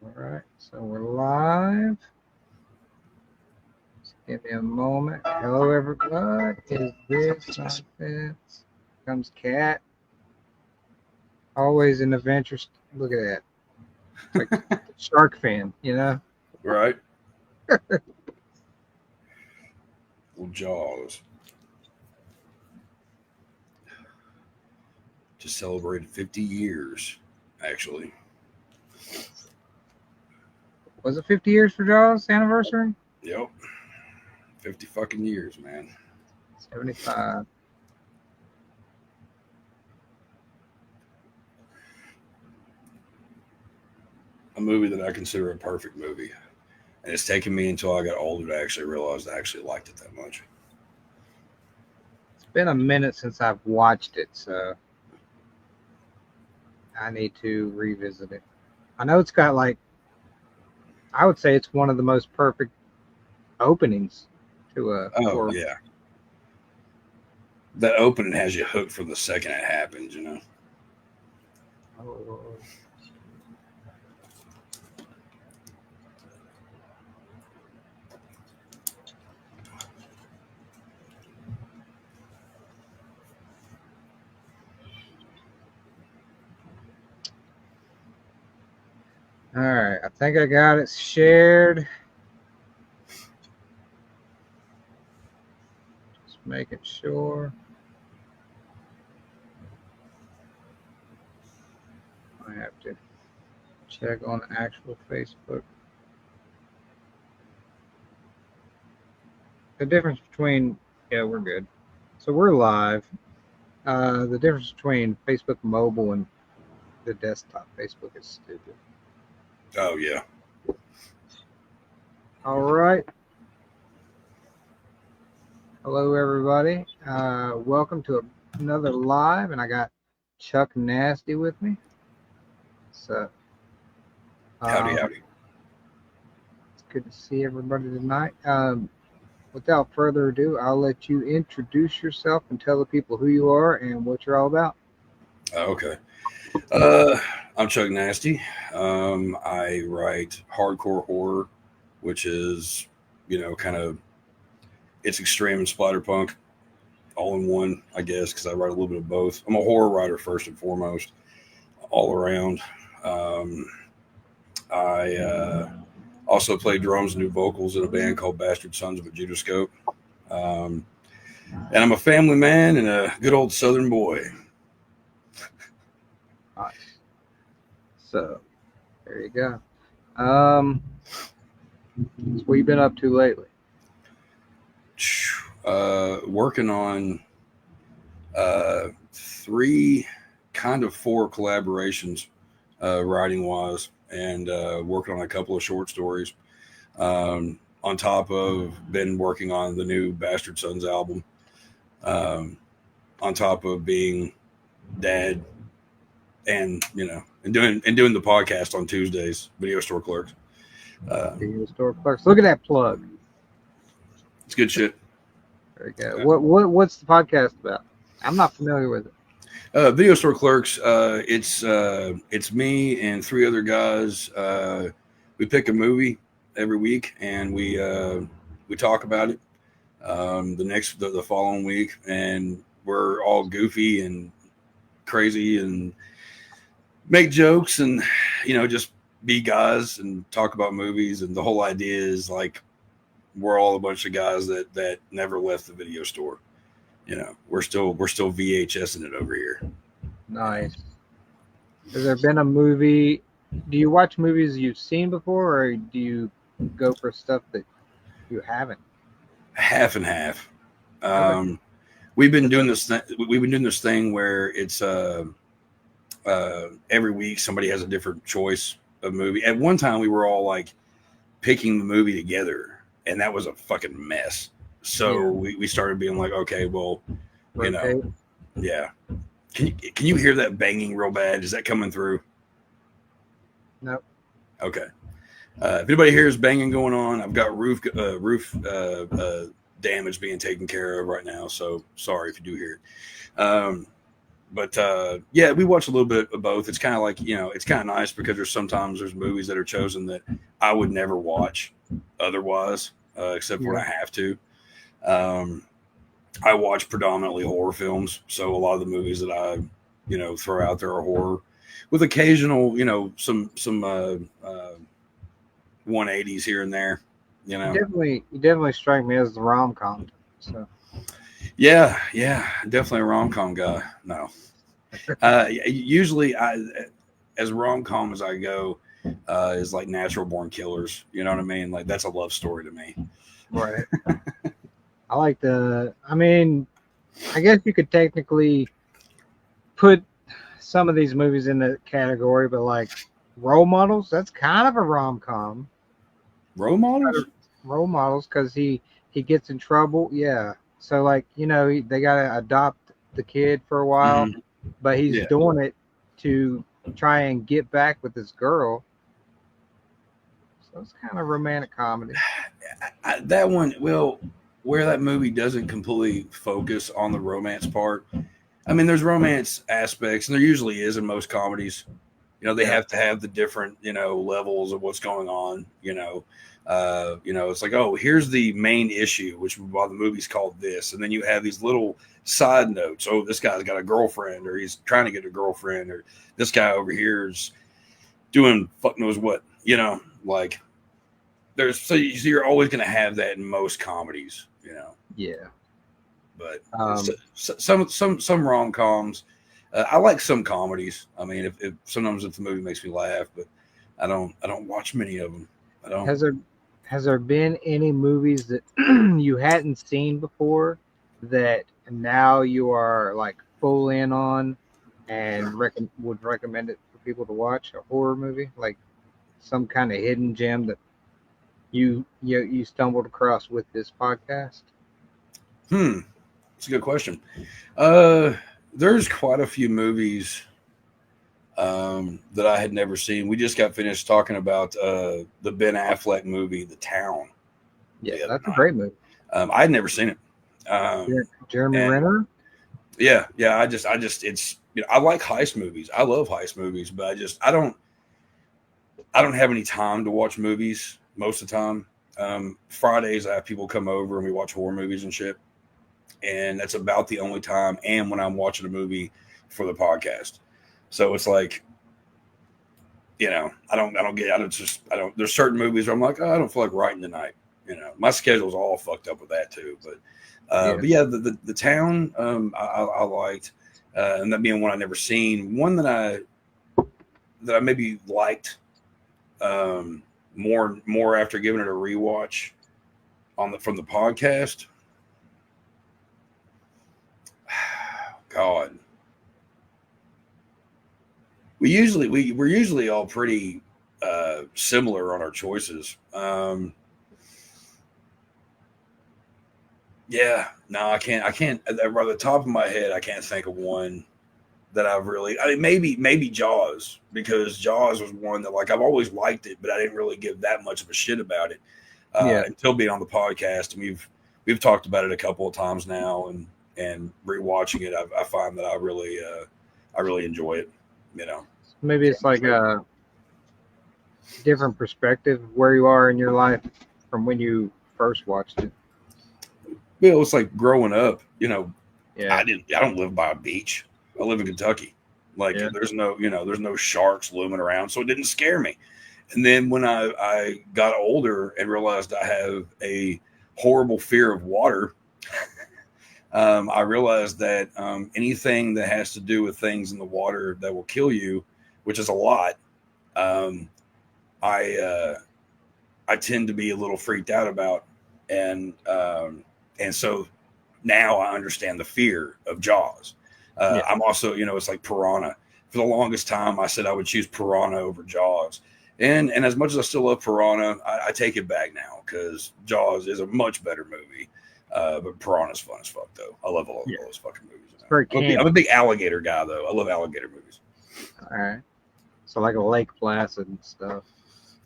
All right, so we're live. Just give me a moment. Hello, everybody. Is this nonsense? Comes Cat. Always an adventure. Look at that. It's like shark fin, you know? Right. Well, Jaws just celebrated 50 years, actually. Was it 50 years for Jaws anniversary? Yep. 50 fucking years, man. 75. A movie that I consider a perfect movie. And it's taken me until I got older to actually realize I actually liked it that much. It's been a minute since I've watched it, so I need to revisit it. I know it's got I would say it's one of the most perfect openings to a Oh, horror. yeah. That opening has you hooked from the second it happens, you know? Oh. All right, I think I got it shared. Just making sure. I have to check on the actual Facebook. The difference between, yeah, we're good. So we're live. The difference between Facebook mobile and the desktop Facebook is stupid. Oh, yeah. All right. Hello, everybody. Welcome to another live, and I got Chuck Nasty with me. So, Howdy. It's good to see everybody tonight. Without further ado, I'll let you introduce yourself and tell the people who you are and what you're all about. Okay. I'm Chuck Nasty. I write hardcore horror, which is, kind of, it's extreme and splatterpunk all in one, I guess, because I write a little bit of both. I'm a horror writer first and foremost, all around. I also play drums and do vocals in a band called Bastard Sons of a Judascope. And I'm a family man and a good old Southern boy. Nice. So, there you go. So what you been up to lately? Working on 3, kind of 4 collaborations, writing wise, and working on a couple of short stories. On top of been working on the new Bastard Sons album. On top of being dad, and doing the podcast on Tuesdays, Video Store Clerks. Video Store Clerks. Look at that plug. It's good shit. There you go. What's the podcast about? I'm not familiar with it. Video Store Clerks. It's me and 3 other guys. We pick a movie every week and we talk about it. The following week, and we're all goofy and crazy and make jokes and just be guys and talk about movies. And the whole idea is like we're all a bunch of guys that never left the video store. We're still VHSing it over here. Nice. Has there been a movie? Do you watch movies you've seen before, or do you go for stuff that you haven't? Half and half. Okay. We've been doing this. We've been doing this thing where it's every week somebody has a different choice of movie. At one time, we were all like picking the movie together, and that was a fucking mess. So we started being like, okay, well, yeah. Can you hear that banging real bad? Is that coming through? No. Okay. If anybody hears banging going on, I've got roof damage being taken care of right now. So sorry if you do hear it. But yeah, we watch a little bit of both. It's kind of like, it's kind of nice because there's movies that are chosen that I would never watch otherwise, except when I have to. I watch predominantly horror films, so a lot of the movies that I, throw out there are horror, with occasional, some 180s here and there. You definitely strike me as the rom-com. So. Yeah, definitely a rom-com guy. No, usually as rom-com as I go, is like Natural Born Killers. You know what I mean? Like that's a love story to me. Right. I like I guess you could technically put some of these movies in the category, but like Role Models, that's kind of a rom-com. Role Models, because he gets in trouble. Yeah. So like, they gotta adopt the kid for a while, but he's doing it to try and get back with this girl. So it's kind of romantic comedy. That one, well, where that movie doesn't completely focus on the romance part. I mean, there's romance aspects, and there usually is in most comedies. They have to have the different, levels of what's going on. It's like, oh, here's the main issue, which while the movie's called this, and then you have these little side notes. Oh, this guy's got a girlfriend, or he's trying to get a girlfriend, or this guy over here is doing fuck knows what. Like so you're always going to have that in most comedies. Yeah. But some rom-coms, I like some comedies. I mean, if sometimes the movie makes me laugh, but I don't watch many of them. I don't. Has there been any movies that you hadn't seen before that now you are like full in on and would recommend it for people to watch? A horror movie, like some kind of hidden gem that you stumbled across with this podcast? That's a good question. There's quite a few movies that I had never seen. We just got finished talking about the Ben Affleck movie, The Town. Yeah, that's a great movie. I had never seen it. Jeremy Renner. Yeah. I just it's I like heist movies. I love heist movies, but I don't have any time to watch movies most of the time. Fridays I have people come over and we watch horror movies and shit. And that's about the only time, and when I'm watching a movie for the podcast. So it's like, there's certain movies where I'm like, oh, I don't feel like writing tonight. My schedule's all fucked up with that too. But the Town, I liked, and that being one I never seen. One that I maybe liked, more after giving it a rewatch from the podcast. God, we're usually all pretty similar on our choices. I can't at the top of my head I can't think of one that I've really. I mean, maybe Jaws, because Jaws was one that like I've always liked it, but I didn't really give that much of a shit about it until being on the podcast, and we've talked about it a couple of times now, and rewatching it, I find that I really enjoy it. Maybe it's like a different perspective where you are in your life from when you first watched it. Well, it's like growing up. Yeah. I don't live by a beach. I live in Kentucky. Like there's no sharks looming around, so it didn't scare me. And then when I got older and realized I have a horrible fear of water. I realized that anything that has to do with things in the water that will kill you, which is a lot, I tend to be a little freaked out about, and so now I understand the fear of Jaws. I'm also, it's like Piranha. For the longest time, I said I would choose Piranha over Jaws, and as much as I still love Piranha, I take it back now because Jaws is a much better movie. But Piranha's fun as fuck, though. I love all those fucking movies. I'm a big alligator guy, though. I love alligator movies. All right. So like a Lake Placid and stuff.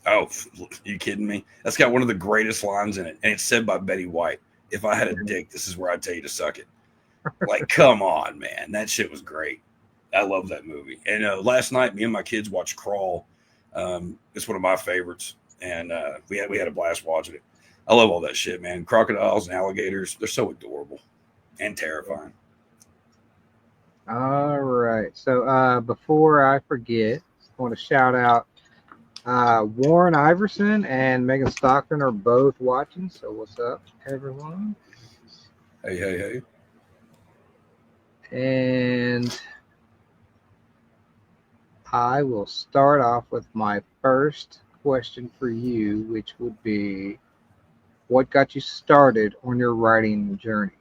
Oh, you kidding me? That's got one of the greatest lines in it, and it's said by Betty White. If I had a dick, this is where I'd tell you to suck it. Like, come on, man. That shit was great. I love that movie. And last night, me and my kids watched Crawl. It's one of my favorites, and we had a blast watching it. I love all that shit, man. Crocodiles and alligators—they're so adorable and terrifying. All right. So before I forget, I want to shout out Warren Iverson and Megan Stockton are both watching. So what's up, everyone? Hey, hey, hey. And I will start off with my first question for you, which would be, what got you started on your writing journey?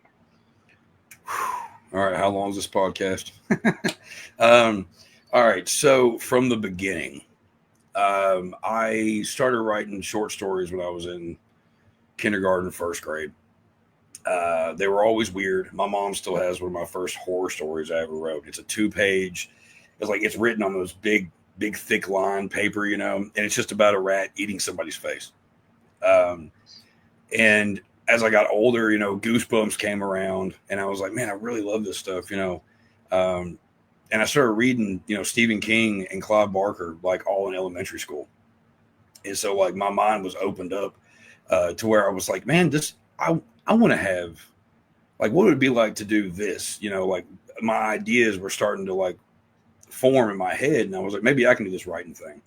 All right, how long is this podcast? All right, so from the beginning, I started writing short stories when I was in kindergarten, first grade. They were always weird. My mom still has one of my first horror stories I ever wrote. It's a 2-page. It's written on those big, thick line paper, and it's just about a rat eating somebody's face. And as I got older, Goosebumps came around, and I was like, man, I really love this stuff, and I started reading, Stephen King and Clive Barker, like all in elementary school. And so like my mind was opened up to where I was like, man, I want to have, like, what would it be like to do this? Like my ideas were starting to like form in my head, and I was like, maybe I can do this writing thing.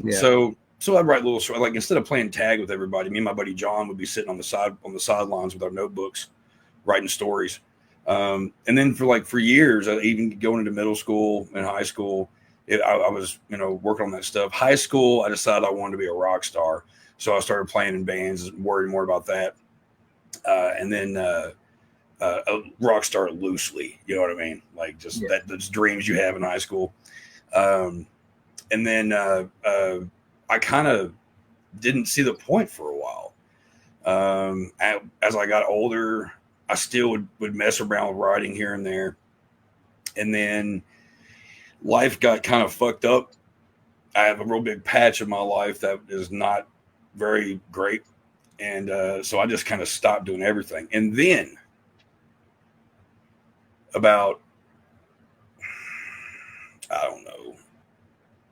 Yeah. So I'd write little stories. Like instead of playing tag with everybody, me and my buddy John would be sitting on the sidelines with our notebooks, writing stories. And then for years, even going into middle school and high school, I was working on that stuff. High school, I decided I wanted to be a rock star, so I started playing in bands, worrying more about that. And then a rock star loosely, you know what I mean? Like just those dreams you have in high school. And then I kind of didn't see the point for a while. As I got older, I still would mess around with writing here and there. And then life got kind of fucked up. I have a real big patch of my life that is not very great. And so I just kind of stopped doing everything. And then about, I don't know,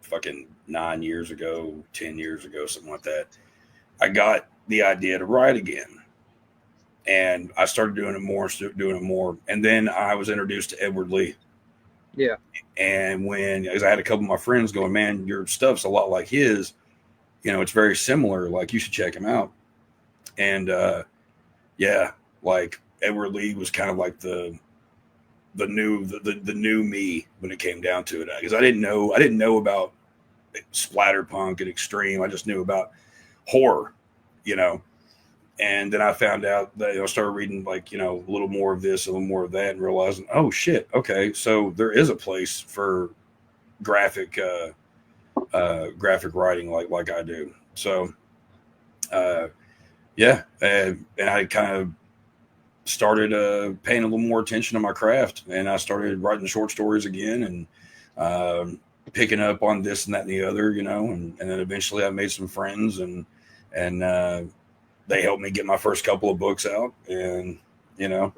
fucking 9 years ago, 10 years ago, something like that, I got the idea to write again. And I started doing it more. And then I was introduced to Edward Lee. Yeah. And as I had a couple of my friends going, man, your stuff's a lot like his, it's very similar. Like, you should check him out. And like Edward Lee was kind of like the new me when it came down to it. Because I didn't know about splatterpunk and extreme. I just knew about horror, And then I found out that I started reading like, a little more of this, a little more of that, and realizing, oh shit, okay, so there is a place for graphic writing like I do. So and I kind of started paying a little more attention to my craft, and I started writing short stories again, and picking up on this and that and the other, and then eventually I made some friends, and they helped me get my first couple of books out, and and I've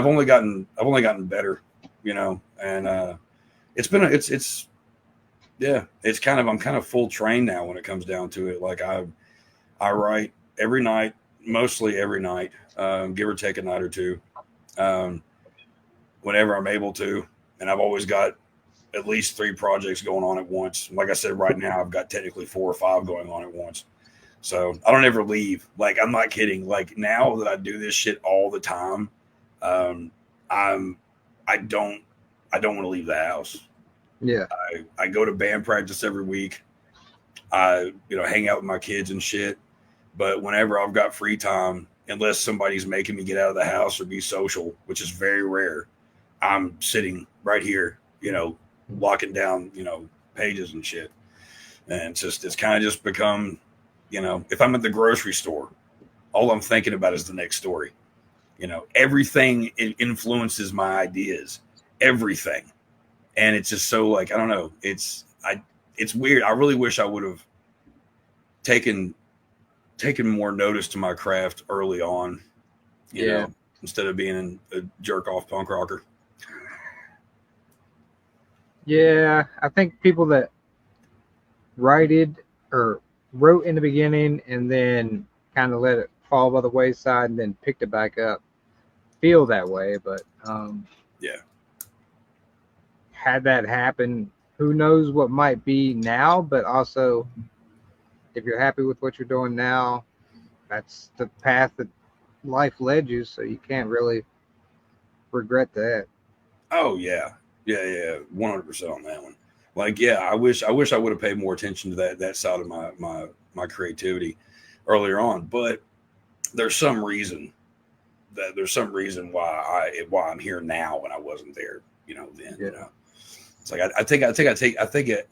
only gotten better, and I'm kind of full train now when it comes down to it. Like I write every night, mostly every night, give or take a night or two, whenever I'm able to, and I've always got at least 3 projects going on at once. Like I said, right now I've got technically 4 or 5 going on at once. So I don't ever leave. Like, I'm not kidding. Like, now that I do this shit all the time, I don't want to leave the house. Yeah. I go to band practice every week. I, hang out with my kids and shit. But whenever I've got free time, unless somebody's making me get out of the house or be social, which is very rare, I'm sitting right here, locking down, pages and shit. And it's kind of just become, if I'm at the grocery store, all I'm thinking about is the next story. Everything influences my ideas, everything. And it's just so, like, I don't know. It's weird. I really wish I would have taken more notice to my craft early on, you know, instead of being a jerk off punk rocker. Yeah, I think people that righted or wrote in the beginning and then kind of let it fall by the wayside and then picked it back up feel that way. But Yeah. had that happen, who knows what might be now? But also, if you're happy with what you're doing now, that's the path that life led you. So you can't really regret that. Oh yeah, yeah, 100% on that one. Like, yeah, I wish I would have paid more attention to that side of my creativity earlier on. But there's some reason why I'm here now when I wasn't there. Then. Yeah. It's like I think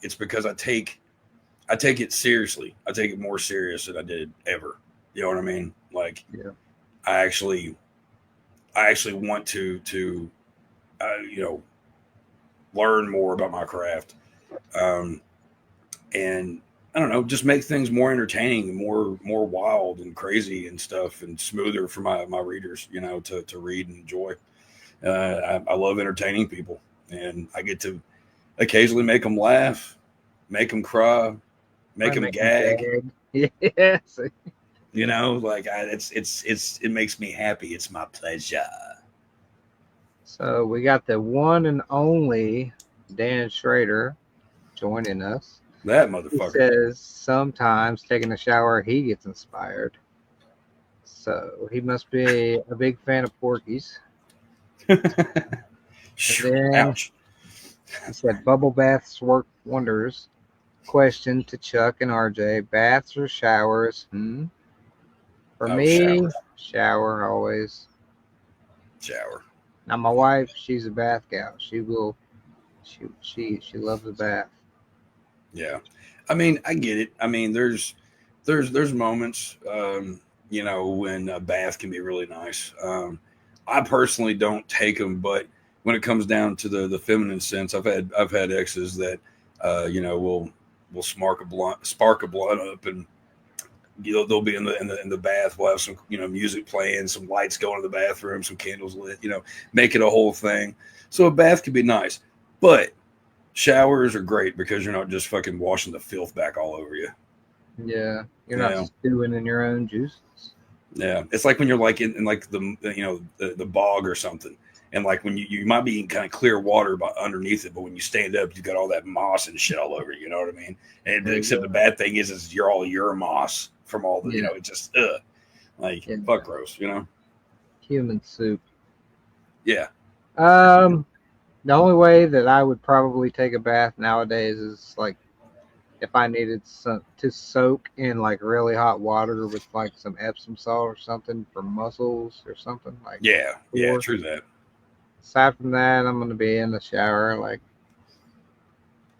it's because I take it seriously. I take it more serious than I did ever. You know what I mean? Like, Yeah. I actually want to learn more about my craft, um, and I don't know, just make things more entertaining, more wild and crazy and stuff, and smoother for my readers, to read and enjoy. I love entertaining people, and I get to occasionally make them laugh, make them cry, make Might them make me gag. gag. Yes. Like it makes me happy. It's my pleasure. So we got the one and only Dan Schrader joining us. That He motherfucker. says sometimes taking a shower he gets inspired. So he must be a big fan of Porky's. And then Ouch. he said bubble baths work wonders. Question to Chuck and RJ: baths or showers? For Oh, me, shower always. shower. Now my wife, she's a bath gal. She loves a bath. Yeah, I mean, I get it. I mean, there's moments, when a bath can be really nice. I personally don't take them, but when it comes down to the feminine sense, I've had exes that, will spark a blunt up, and they'll be in the bath. We'll have some music playing, some lights going in the bathroom, some candles lit. Make it a whole thing. So a bath can be nice, but showers are great because you're not just fucking washing the filth back all over you. Yeah, you're not Yeah, stewing in your own juices. yeah. It's like when you're like in like the bog or something, and like when you might be in kind of clear water underneath it, but when you stand up, you got all that moss and shit all over you. You know what I mean? And There you except go. the bad thing is you're all your moss from all the Yeah, it just like yeah. fuck gross. Human soup. Yeah. Um, the only way that I would probably take a bath nowadays is like if I needed some to soak in like really hot water with like some Epsom salt or something for muscles or something like. Yeah. Yeah. Or True that. aside from that, I'm gonna be in the shower, like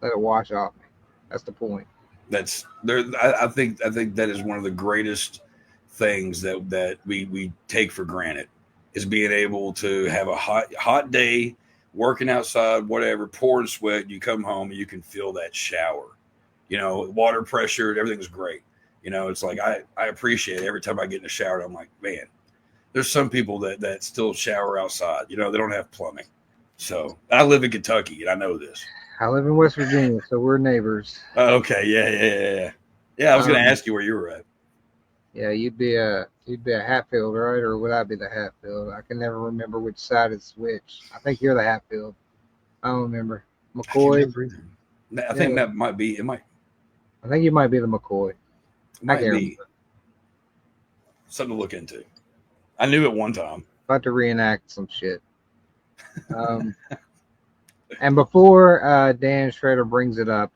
let it wash off me. That's the point. That's there. I think that is one of the greatest things that we take for granted is being able to have a hot day, working outside, whatever, pouring sweat. You come home and you can feel that shower. Water pressure, everything's great. It's like I appreciate it. Every time I get in the shower, I'm like, man, there's some people that still shower outside. They don't have plumbing. So I live in Kentucky and I know this. I live in West Virginia, so we're neighbors. Oh, okay, yeah. Yeah, I was going to Um, ask you where you were at. yeah, you'd be a Hatfield, right? Or would I be the Hatfield? I can never remember which side is which. I think you're the Hatfield. I don't remember. I can McCoy. never either. I think Yeah, that might be. It might. I think you might be the McCoy. It I might can't be remember. something to look into. I knew it one time. About to reenact some shit. Um, and before Dan Schrader brings it up,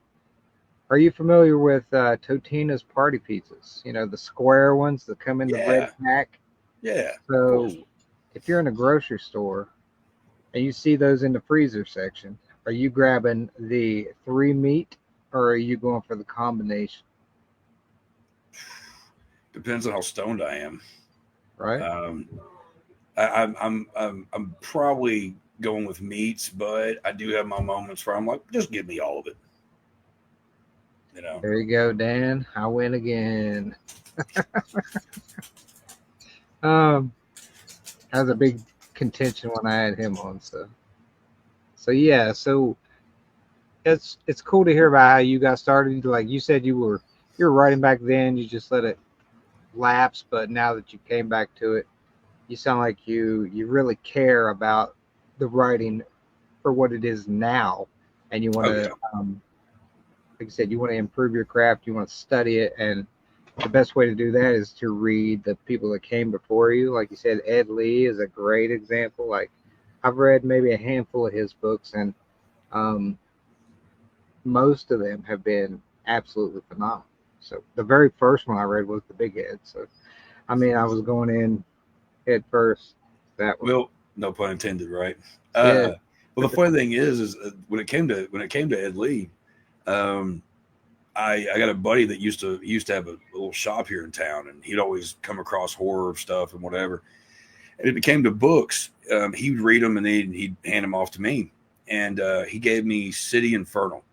are you familiar with Totino's party pizzas? The square ones that come in the red Yeah, pack. yeah, of course. So if you're in a grocery store and you see those in the freezer section, are you grabbing the 3 meat or are you going for the combination? Depends on how stoned I am. Right? Um, I'm probably going with meats, but I do have my moments where I'm like, just give me all of it. You know. There you go, Dan. I win again. Um, that was a big contention when I had him on. So yeah. So it's cool to hear about how you got started. Like you said, you were writing back then. You just let it lapse, but now that you came back to it, you sound like you really care about the writing for what it is now, and you want Oh to, yeah. like you said, you want to improve your craft. You want to study it, and the best way to do that is to read the people that came before you. Like you said, Ed Lee is a great example. Like I've read maybe a handful of his books, and um, most of them have been absolutely phenomenal. So the very first one I read was The Big Head. So I mean, I was going in head first that way. Well, no pun intended, right? Yeah, Well, the funny thing is when it came to Ed Lee, um, I got a buddy that used to have a little shop here in town, and he'd always come across horror stuff and whatever. And it became to books. He would read them and he'd hand them off to me. And he gave me City Infernal,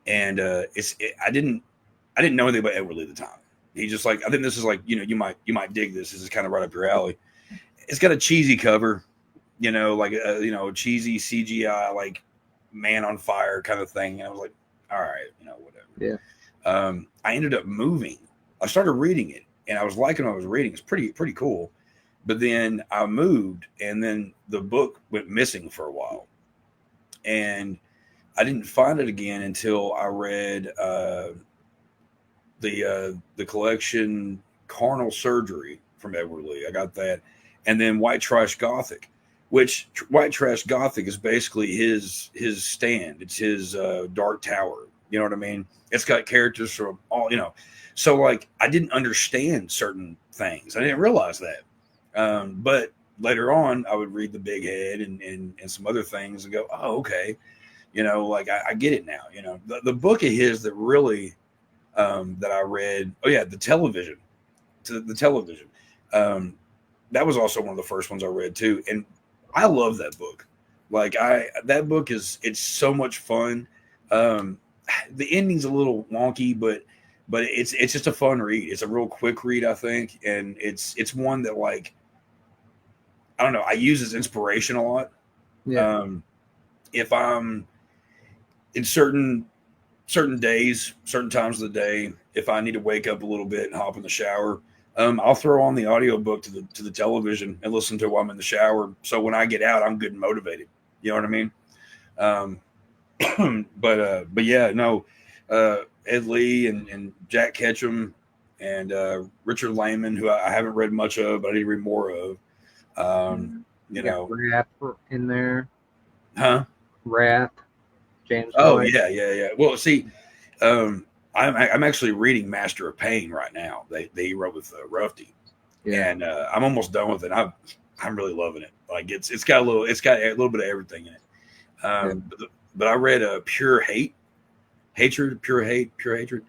and I didn't know anything about Edward Lee at the time. He just like I think this is like you might dig this. This is kind of right up your alley. It's got a cheesy cover, like cheesy CGI like man on fire kind of thing. And I was like, all right, whatever. yeah, I ended up moving. I started reading it, and I was liking what I was reading. It's pretty cool. But then I moved, and then the book went missing for a while, and I didn't find it again until I read the collection Carnal Surgery from Edward Lee. I got that, and then White Trash Gothic, which White Trash Gothic is basically his stand. It's his Dark Tower. You know what I mean? It's got characters from all. So like I didn't understand certain things. I didn't realize that. But later on, I would read The Big Head and some other things and go, oh, okay. Like I get it now. The book of his that really that I read. Oh yeah, the television. To the television. That was also one of the first ones I read too, and I love that book. Like that book it's so much fun. The ending's a little wonky, but it's just a fun read. It's a real quick read, I think, and it's one that like I don't know. I use as inspiration a lot. yeah. If I'm in certain days, certain times of the day, if I need to wake up a little bit and hop in the shower, I'll throw on the audiobook to the television and listen to it while I'm in the shower. So when I get out, I'm good and motivated. You know what I mean? But yeah, no, Ed Lee and Jack Ketchum and Richard Lehman, who I haven't read much of, but I need to read more of. You got know, Wrath in there. huh? Wrath, James Oh White. yeah. Well, see, I'm actually reading Master of Pain right now. They wrote with Rufty, Yeah, and I'm almost done with it. I'm really loving it. Like it's got a little bit of everything in it. yeah. But I read Pure Hate, Pure Hatred.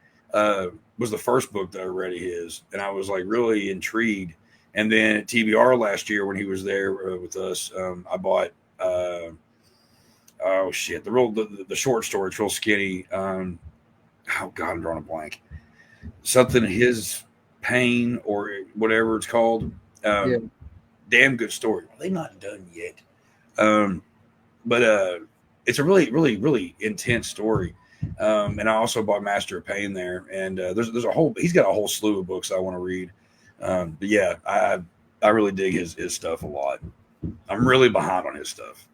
Was the first book that I read of his, and I was like really intrigued. And then at TBR last year when he was there with us, I bought oh shit the short story. It's real skinny. Oh god, I'm drawing a blank. Something his pain or whatever it's called. Yeah. Damn good story. Are they not done yet? But it's a really intense story. And I also bought Master of Pain there, and there's a whole he's got a whole slew of books I want to read. But yeah, I really dig his stuff a lot. I'm really behind on his stuff.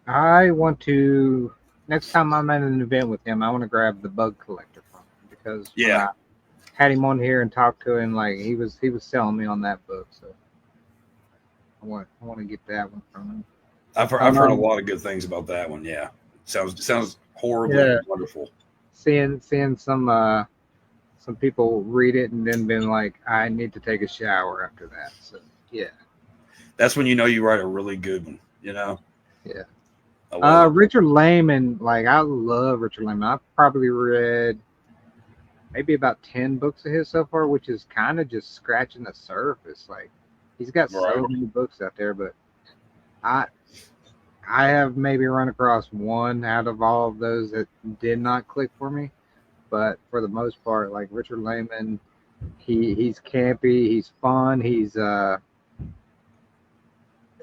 I want to next time I'm at an event with him, I want to grab the Bug Collector from him because when Yeah, I had him on here and talked to him, like he was selling me on that book, so I want to get that one from him. I've heard a lot of good things about that one. Yeah, sounds horribly Yeah, wonderful. seeing some people read it and then been like, I need to take a shower after that. So yeah, That's when you know you write a really good one. You know, yeah. I love it. Richard Lehman, like I love Richard Lehman. I've probably read maybe about 10 books of his so far, which is kind of just scratching the surface. Like he's got Right. so many books out there, but I I have maybe run across one out of all of those that did not click for me. But for the most part, like Richard Lehman, he's campy, he's fun, he's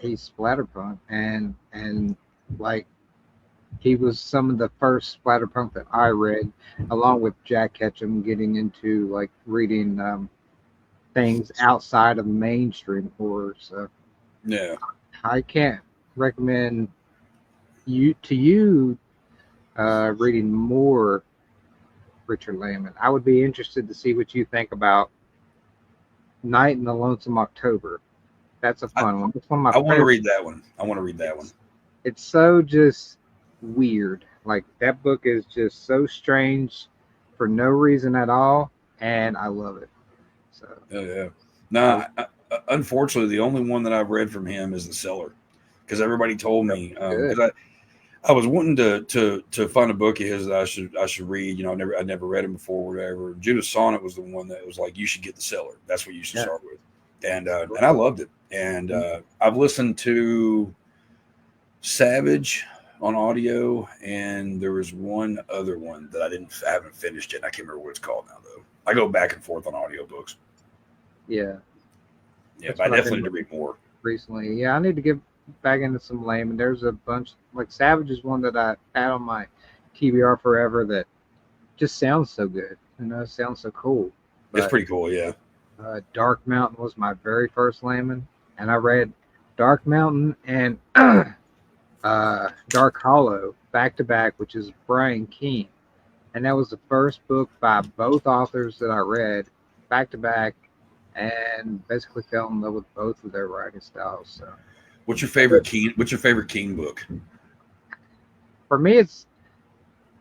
splatterpunk and like He was some of the first splatterpunk that I read, along with Jack Ketchum, getting into like reading things outside of mainstream horror. So Yeah. I can't recommend you reading more Richard Lehman. I would be interested to see what you think about Night in the Lonesome October. That's a I, fun one. It's one of my I want to favorites. read that one. I want to read that one. It's so just weird. Like that book is just so strange for no reason at all, and I love it. So Oh yeah. I No, unfortunately, the only one that I've read from him is The Cellar, because everybody told me good. because I was wanting to find a book of his that I should read. You know, I never read him before, or whatever. Judas Sonnet was the one that was like, you should get The Cellar. That's what you should Yeah. start with, and I loved it. And I've listened to Savage on audio, and there was one other one that I haven't finished yet. I can't remember what it's called now though. I go back and forth on audiobooks. Yeah. Yeah, That's but I what I've been definitely need to read more. recently. Yeah, I need to get back into some Layman. There's a bunch like Savage is one that I had on my TBR forever that just sounds so good. It sounds so cool. It's But pretty cool, yeah. Dark Mountain was my very first Layman, and I read Dark Mountain and Dark Hollow back to back, which is Brian Keene, and that was the first book by both authors that I read back to back, and basically fell in love with both of their writing styles. So What's your favorite Keen? What's your favorite Keen book? for me,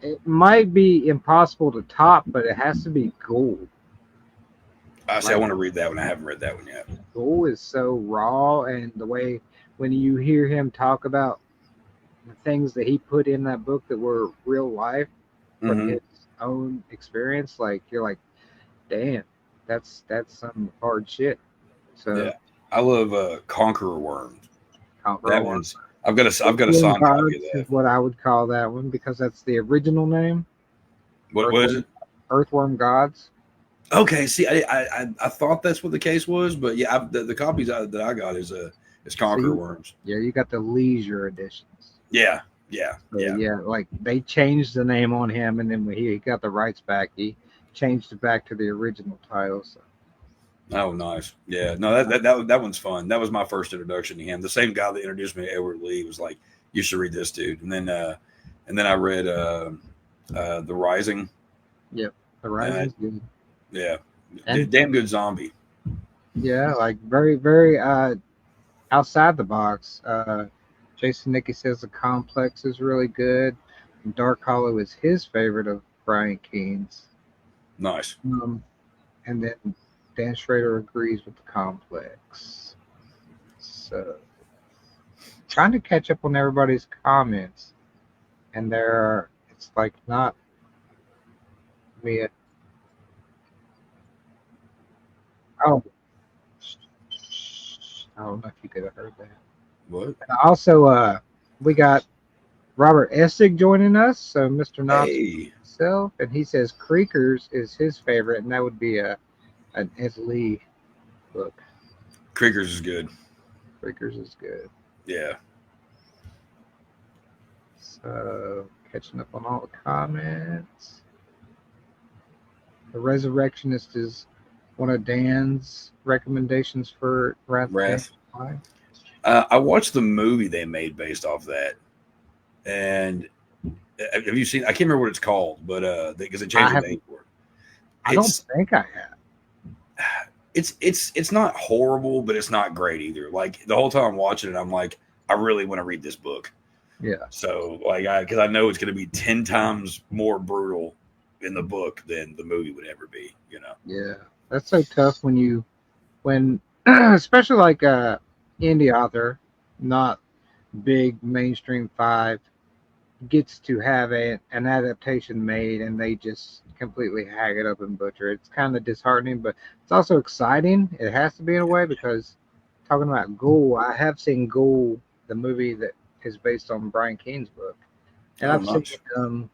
it might be impossible to top, but it has to be Ghoul. I say I Like want to read that one. I haven't read that one yet. Ghoul is so raw, and the way when you hear him talk about the things that he put in that book that were real life from Hmm. his own experience, like you're like, damn, that's some hard shit. So Yeah, I love Conqueror Worms. Conqueror That World. one's I've got a Earthworm signed copy of Gods is that. what I would call that one because that's the original name. What was Earthworm it? Earthworm Gods. Okay, see, I thought that's what the case was, but yeah, the copies that I got is So Conqueror Worms. you got the leisure editions. Yeah, yeah, So yeah. yeah, like they changed the name on him, and then when he got the rights back, he changed it back to the original title. So Oh, nice. Yeah, no, that one's fun. That was my first introduction to him. The same guy that introduced me to Edward Lee was like, "You should read this, dude." And then I read The Rising. yep, the Uh, Rising's good. yeah, And damn good zombie. yeah, like very, very outside the box. Jason Nicky says the Complex is really good. Dark Hollow is his favorite of Brian Keene's. Nice. And then Dan Schrader agrees with the Complex. So trying to catch up on everybody's comments, and it's like not me. Oh, I don't know if you could have heard that. What? Also, we got Robert Essig joining us, so Mr. Knox Hey, himself, and he says Creekers is his favorite, and that would be an Ed Lee book. Kriegers is good. Creekers is good. Yeah. So catching up on all the comments. The Resurrectionist is one of Dan's recommendations for Wrath of Wrath. Fly. I watched the movie they made based off that, and have you seen? I can't remember what it's called, but because they changed the name for it. I don't It's think I have. it's not horrible, but it's not great either. Like the whole time I'm watching it, I'm like, I really want to read this book. Yeah. So like, because I know it's going to be 10 times more brutal in the book than the movie would ever be. You know. Yeah. That's so tough when especially like indie author, not big mainstream five, gets to have an adaptation made and they just completely hag it up and butcher it. It's kind of disheartening, but it's also exciting. It has to be in a way because talking about Ghoul, I have seen Ghoul, the movie that is based on Brian Keene's book, and Oh, I've seen nice.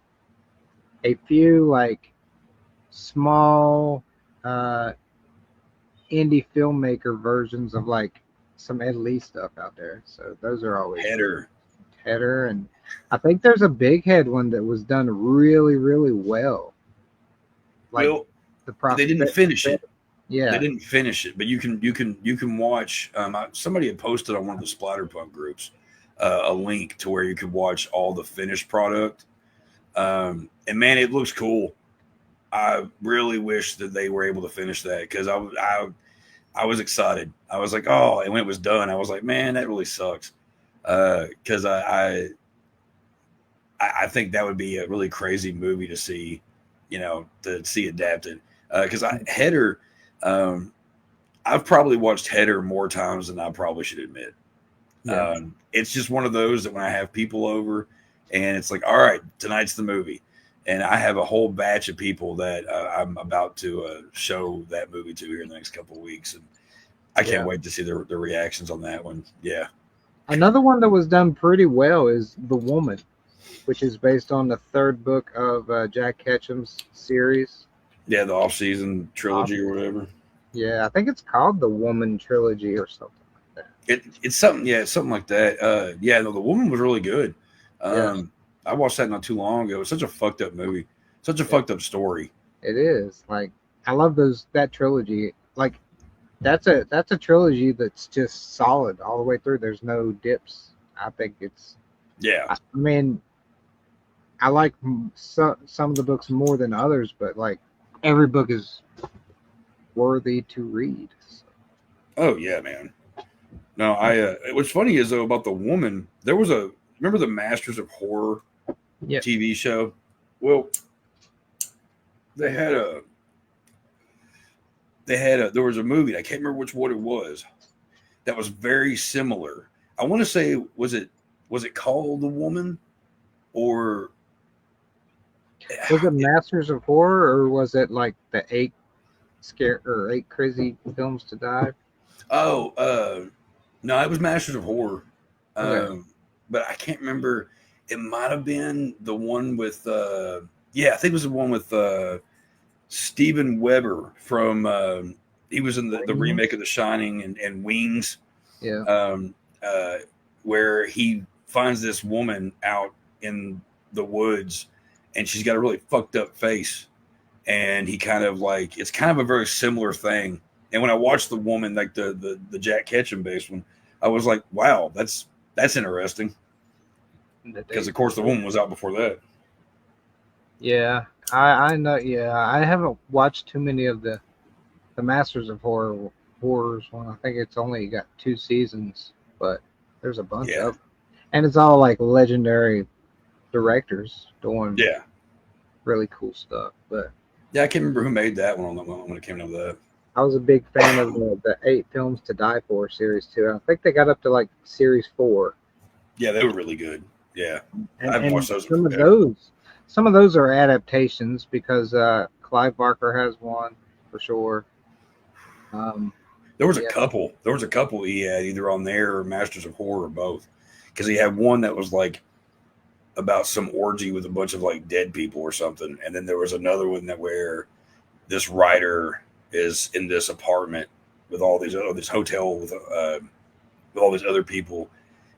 a few like small uh, indie filmmaker versions of like some Ed Lee stuff out there. So those are always Header. Header and I think there's a Big Head one that was done really, really well. Like Well, the they didn't prospect. finish it. They Yeah. didn't finish it, but you can watch. Somebody had posted on one of the Splatterpunk groups a link to where you could watch all the finished product. And man, it looks cool. I really wish that they were able to finish that because I was excited. I was like, oh, and when it was done, I was like, man, that really sucks. Because I think that would be a really crazy movie to see, to see adapted. Because Header, um, I've probably watched Header more times than I probably should admit. Yeah. It's just one of those that when I have people over, and it's like, all right, tonight's the movie, and I have a whole batch of people that I'm about to show that movie to here in the next couple of weeks, and I can't Yeah. wait to see their reactions on that one. Yeah, Another one that was done pretty well is The Woman, which is based on the third book of Jack Ketchum's series. yeah, the off season trilogy or whatever. Yeah, I think it's called The Woman Trilogy or something like that. It's something, yeah, it's something like that. Yeah, no, the woman was really good. Yeah, I watched that not too long ago. It's such a fucked up movie, such a yeah, fucked up story. it is. Like I love that trilogy. Like that's a trilogy that's just solid all the way through. There's no dips. I think it's. Yeah, I mean, I like some of the books more than others, but like every book is worthy to read. So, oh yeah, man. No, I. What's funny is though about the woman, there was a remember the Masters of Horror yeah, TV show. Well, they had a there was a movie. I can't remember which one it was that was very similar. I want to say was it called The Woman or was it Masters of Horror or was it like the eight crazy films to die? oh no, it was Masters of Horror. Okay. But I can't remember. It might have been the one with yeah, I think it was the one with Steven Weber from he was in the remake of The Shining and Wings, Yeah. um, uh, where he finds this woman out in the woods and she's got a really fucked up face, and he kind of like it's kind of a very similar thing. And when I watched the woman, like the Jack Ketchum based one, I was like, wow, that's interesting because of course the woman was out before that. Yeah, I know. Yeah, I haven't watched too many of the Masters of Horrors one. I think it's only got 2 seasons, but there's a bunch Yeah, of, and it's all like legendary directors doing yeah, really cool stuff. But yeah. I can't remember who made that one when it came to that. I was a big fan of the Eight Films to Die For series too. I think they got up to like series 4, Yeah, they were really good. Yeah, I and haven't watched those in some of forever. those are adaptations because Clive Barker has one for sure. Um, There was a yeah, couple. There was a couple he had either on there or Masters of Horror or both. Because he had one that was like about some orgy with a bunch of like dead people or something, and then there was another one that where this writer is in this apartment with all these this hotel with all these other people,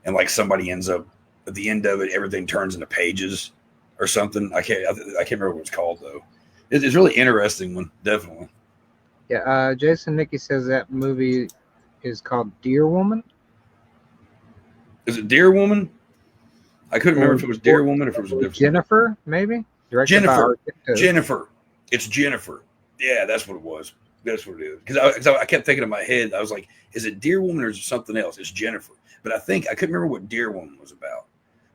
and like somebody ends up at the end of it, everything turns into pages or something. I can't remember what it's called though. It's really interesting one, definitely. yeah. Jason Nicky says that movie is called Deer Woman. Is it Deer Woman? I couldn't remember Or, if it was or, Deer Woman or if it was a or different one. Jennifer, maybe directed by Jennifer. Argento. Jennifer. It's Jennifer. Yeah, that's what it was. That's what it is. Because I kept thinking in my head, I was like, is it Deer Woman or is it something else? It's Jennifer. But I couldn't remember what Deer Woman was about.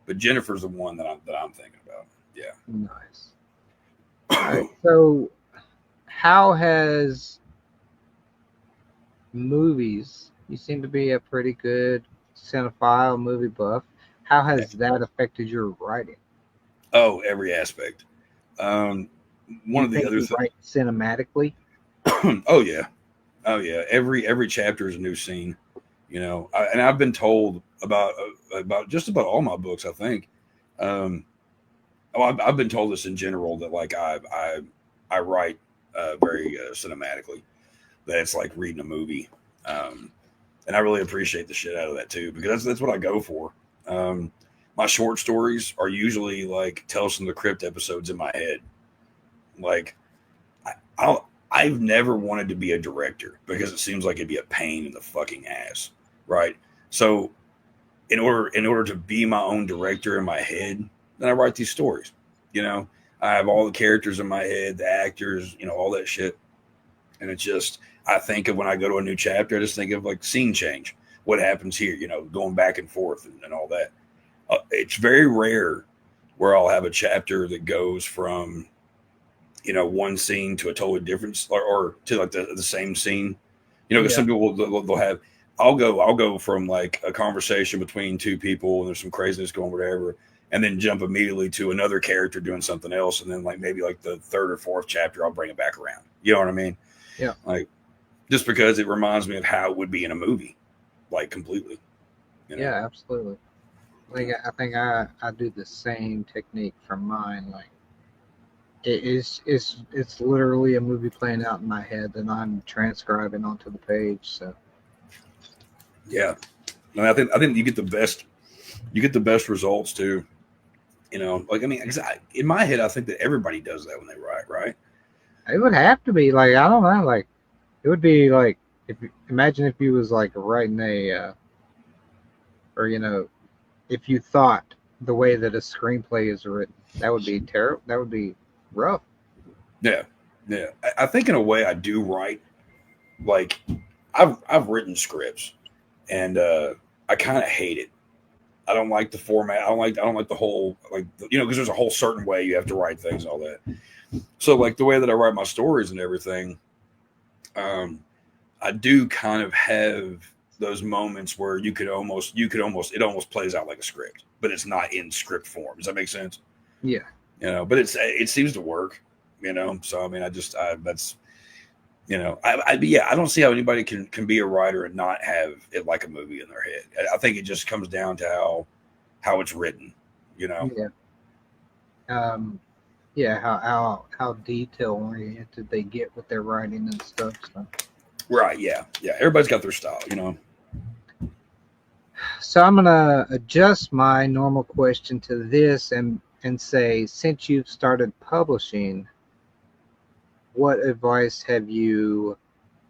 But Jennifer's the one that I'm thinking about. Yeah. Nice. All right. So, how has movies? You seem to be a pretty good cinephile, movie buff. How has that affected your writing? Oh, every aspect. Um, Do one you of the think other you write cinematically? oh yeah, oh yeah. Every chapter is a new scene. And I've been told about just about all my books. I think. Um, I've been told this in general that like I write very cinematically. That it's like reading a movie, and I really appreciate the shit out of that too because that's what I go for. Um, my short stories are usually like Tales from the Crypt episodes in my head. Like, I've never wanted to be a director because it seems like it'd be a pain in the fucking ass, right? So, in order to be my own director in my head, then I write these stories. You know, I have all the characters in my head, the actors, all that shit, and it's just I think of when I go to a new chapter, I just think of like scene change, what happens here, going back and forth and all that. It's very rare where I'll have a chapter that goes from one scene to a totally different or to like the same scene. Because some people they'll have. I'll go from like a conversation between two people and there's some craziness going whatever, and then jump immediately to another character doing something else, and then like maybe like the third or fourth chapter I'll bring it back around. You know what I mean? Yeah. Like just because it reminds me of how it would be in a movie, like completely. Yeah, absolutely. Like I think I do the same technique for mine. Like it's literally a movie playing out in my head that I'm transcribing onto the page. So yeah, I think you get the best results too. Like in my head, I think that everybody does that when they write, right? it would have to be like I don't know, like it would be like imagine if you was like writing or if you thought the way that a screenplay is written, that would be terrible. That would be rough. Yeah. I think in a way I do write. Like I've written scripts, and I kind of hate it. I don't like the format. I don't like the whole because there's a whole certain way you have to write things and all that. So like the way that I write my stories and everything, I do kind of have those moments where it almost plays out like a script, but it's not in script form. Does that make sense? Yeah. But it seems to work. So I mean, I don't see how anybody can be a writer and not have it like a movie in their head. I think it just comes down to how it's written. Yeah. Yeah. How detail oriented they get with their writing and stuff. So. Right. Yeah. Everybody's got their style. So I'm gonna adjust my normal question to this and say, since you've started publishing, what advice have you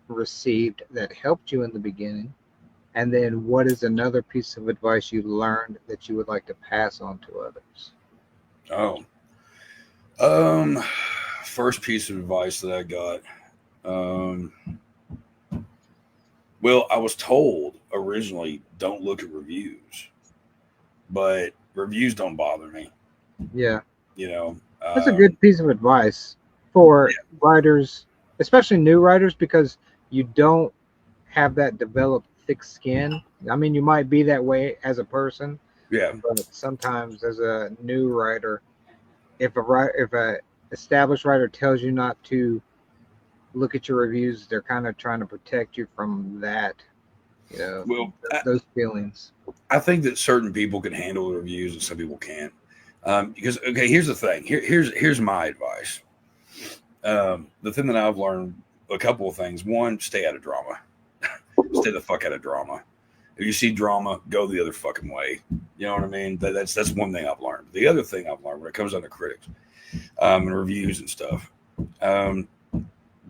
received that helped you in the beginning? And then what is another piece of advice you learned that you would like to pass on to others? First piece of advice that I got. Well, I was told originally don't look at reviews, but reviews don't bother me. Yeah. That's a good piece of advice for writers, especially new writers, because you don't have that developed thick skin. I mean, you might be that way as a person. Yeah. But sometimes as a new writer, if a established writer tells you not to look at your reviews, they're kind of trying to protect you from that, those feelings. I think that certain people can handle the reviews and some people can't. Because here's the thing. Here's my advice. The thing that I've learned, a couple of things. One, stay out of drama. Stay the fuck out of drama. If you see drama, go the other fucking way. You know what I mean? That's one thing I've learned. The other thing I've learned when it comes down to critics and reviews and stuff, I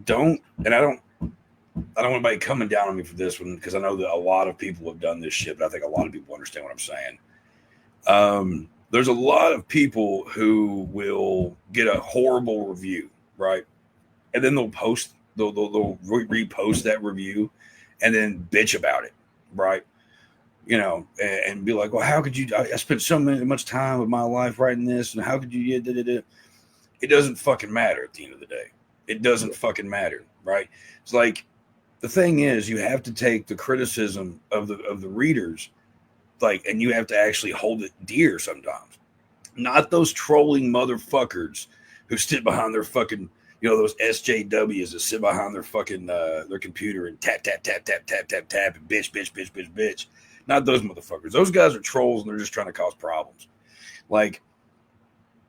don't want anybody coming down on me for this one because I know that a lot of people have done this shit, but I think a lot of people understand what I'm saying. There's a lot of people who will get a horrible review, right? And then they'll repost that review and then bitch about it, right? And be like, well, how could you? I spent so much time of my life writing this, and how could you? It doesn't fucking matter at the end of the day. It doesn't fucking matter, right? It's like the thing is, you have to take the criticism of the readers, and you have to actually hold it dear sometimes. Not those trolling motherfuckers who sit behind their fucking, those SJWs that sit behind their fucking their computer and tap and bitch. Not those motherfuckers. Those guys are trolls and they're just trying to cause problems. Like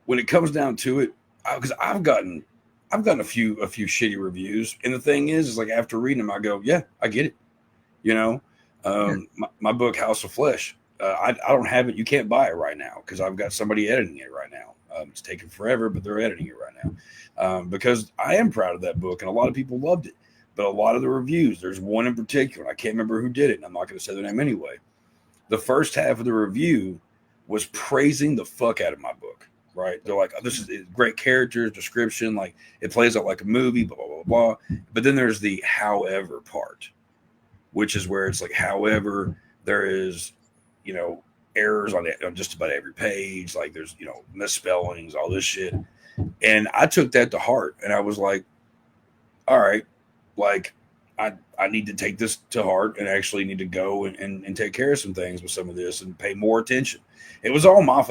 when it comes down to it, because I've gotten a few shitty reviews, and the thing is like after reading them, I go, yeah, I get it. My book House of Flesh, I don't have it. You can't buy it right now because I've got somebody editing it right now. It's taking forever, but they're editing it right now because I am proud of that book, and a lot of people loved it. But a lot of the reviews, there's one in particular, I can't remember who did it, and I'm not going to say their name anyway. The first half of the review was praising the fuck out of my book, right? They're like, oh, this is great characters, description, like it plays out like a movie, blah, blah, blah, blah. But then there's the however part, which is where it's like, however, there is, you know, errors on just about every page. Like there's, you know, misspellings, all this shit. And I took that to heart, and I was like, all right, like I need to take this to heart and actually need to go and take care of some things with some of this and pay more attention. It was all my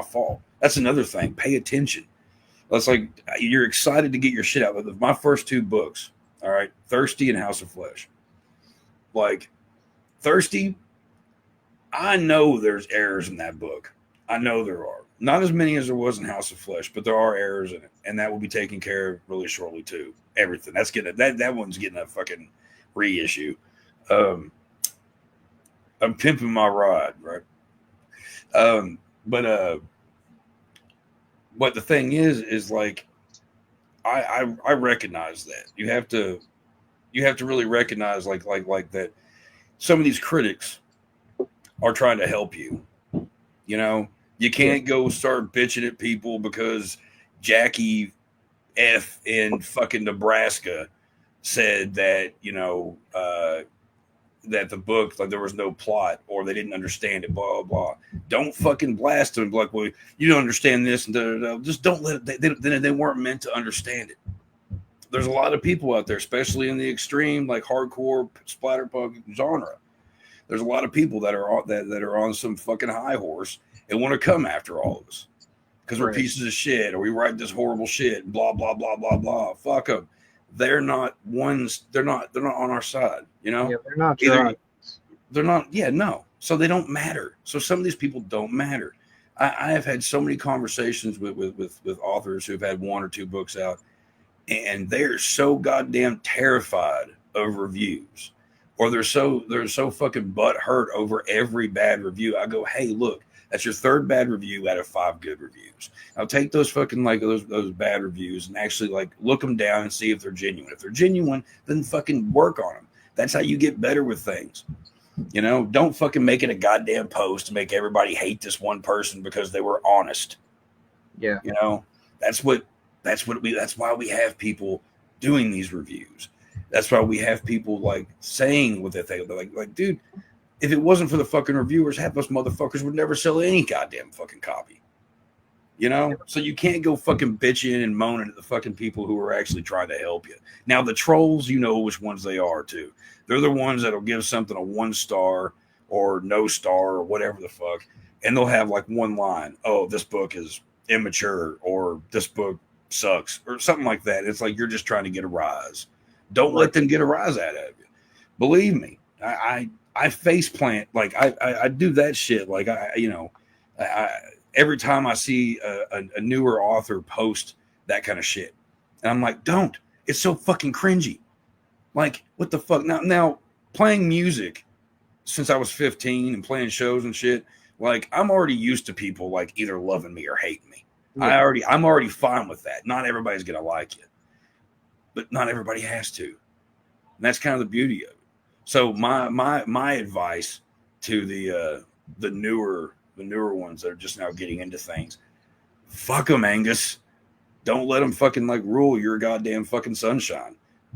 fault. That's another thing. Pay attention. That's like, you're excited to get your shit out. My first two books, all right, Thirsty and House of Flesh. Like Thirsty, I know there's errors in that book. I know there are. Not as many as there was in House of Flesh, but there are errors in it, and that will be taken care of really shortly too. Everything that's getting that one's getting a fucking reissue. I'm pimping my ride, right? But the thing is like I recognize that you have to really recognize like that. Some of these critics are trying to help you. You know, you can't go start bitching at people because Jackie F in fucking Nebraska said that, you know, that the book, like there was no plot or they didn't understand it, blah, blah. Don't fucking blast them. Like, well, you don't understand this. And da, da, da. Just don't let it, they weren't meant to understand it. There's a lot of people out there, especially in the extreme, like hardcore splatterpunk genre. There's a lot of people that are on some fucking high horse and want to come after all of us because we're pieces of shit or we write this horrible shit, blah, blah, blah, blah, blah. Fuck them. They're not ones. They're not on our side. You know, Yeah, they're not. They're not. Yeah, no. So they don't matter. So some of these people don't matter. I have had so many conversations with authors who've had one or two books out, and they're so goddamn terrified of reviews, or they're so fucking butthurt over every bad review. I go, hey, look, that's your third bad review out of 5 good reviews. I'll take those fucking like those bad reviews and actually like look them down and see if they're genuine. If they're genuine, then fucking work on them. That's how you get better with things. You know, don't fucking make it a goddamn post to make everybody hate this one person because they were honest. Yeah. You know, that's why we have people doing these reviews. That's why we have people like saying what they think. Like, dude, if it wasn't for the fucking reviewers, half those motherfuckers would never sell any goddamn fucking copy. You know? So you can't go fucking bitching and moaning at the fucking people who are actually trying to help you. Now, the trolls, you know which ones they are, too. They're the ones that'll give something a 1 star or no star or whatever the fuck. And they'll have like one line, oh, this book is immature or this book sucks or something like that. It's like you're just trying to get a rise. Don't let them get a rise out of you. Believe me, I face plant, like I do that shit. Like I every time I see a newer author post that kind of shit, and I'm like, don't. It's so fucking cringy. Like, what the fuck? Now playing music since I was 15 and playing shows and shit, like I'm already used to people like either loving me or hating me. Yeah. I'm already fine with that. Not everybody's gonna like you, but not everybody has to. And that's kind of the beauty of it. So my advice to the newer ones that are just now getting into things, fuck them, Angus. Don't let them fucking like rule your goddamn fucking sunshine.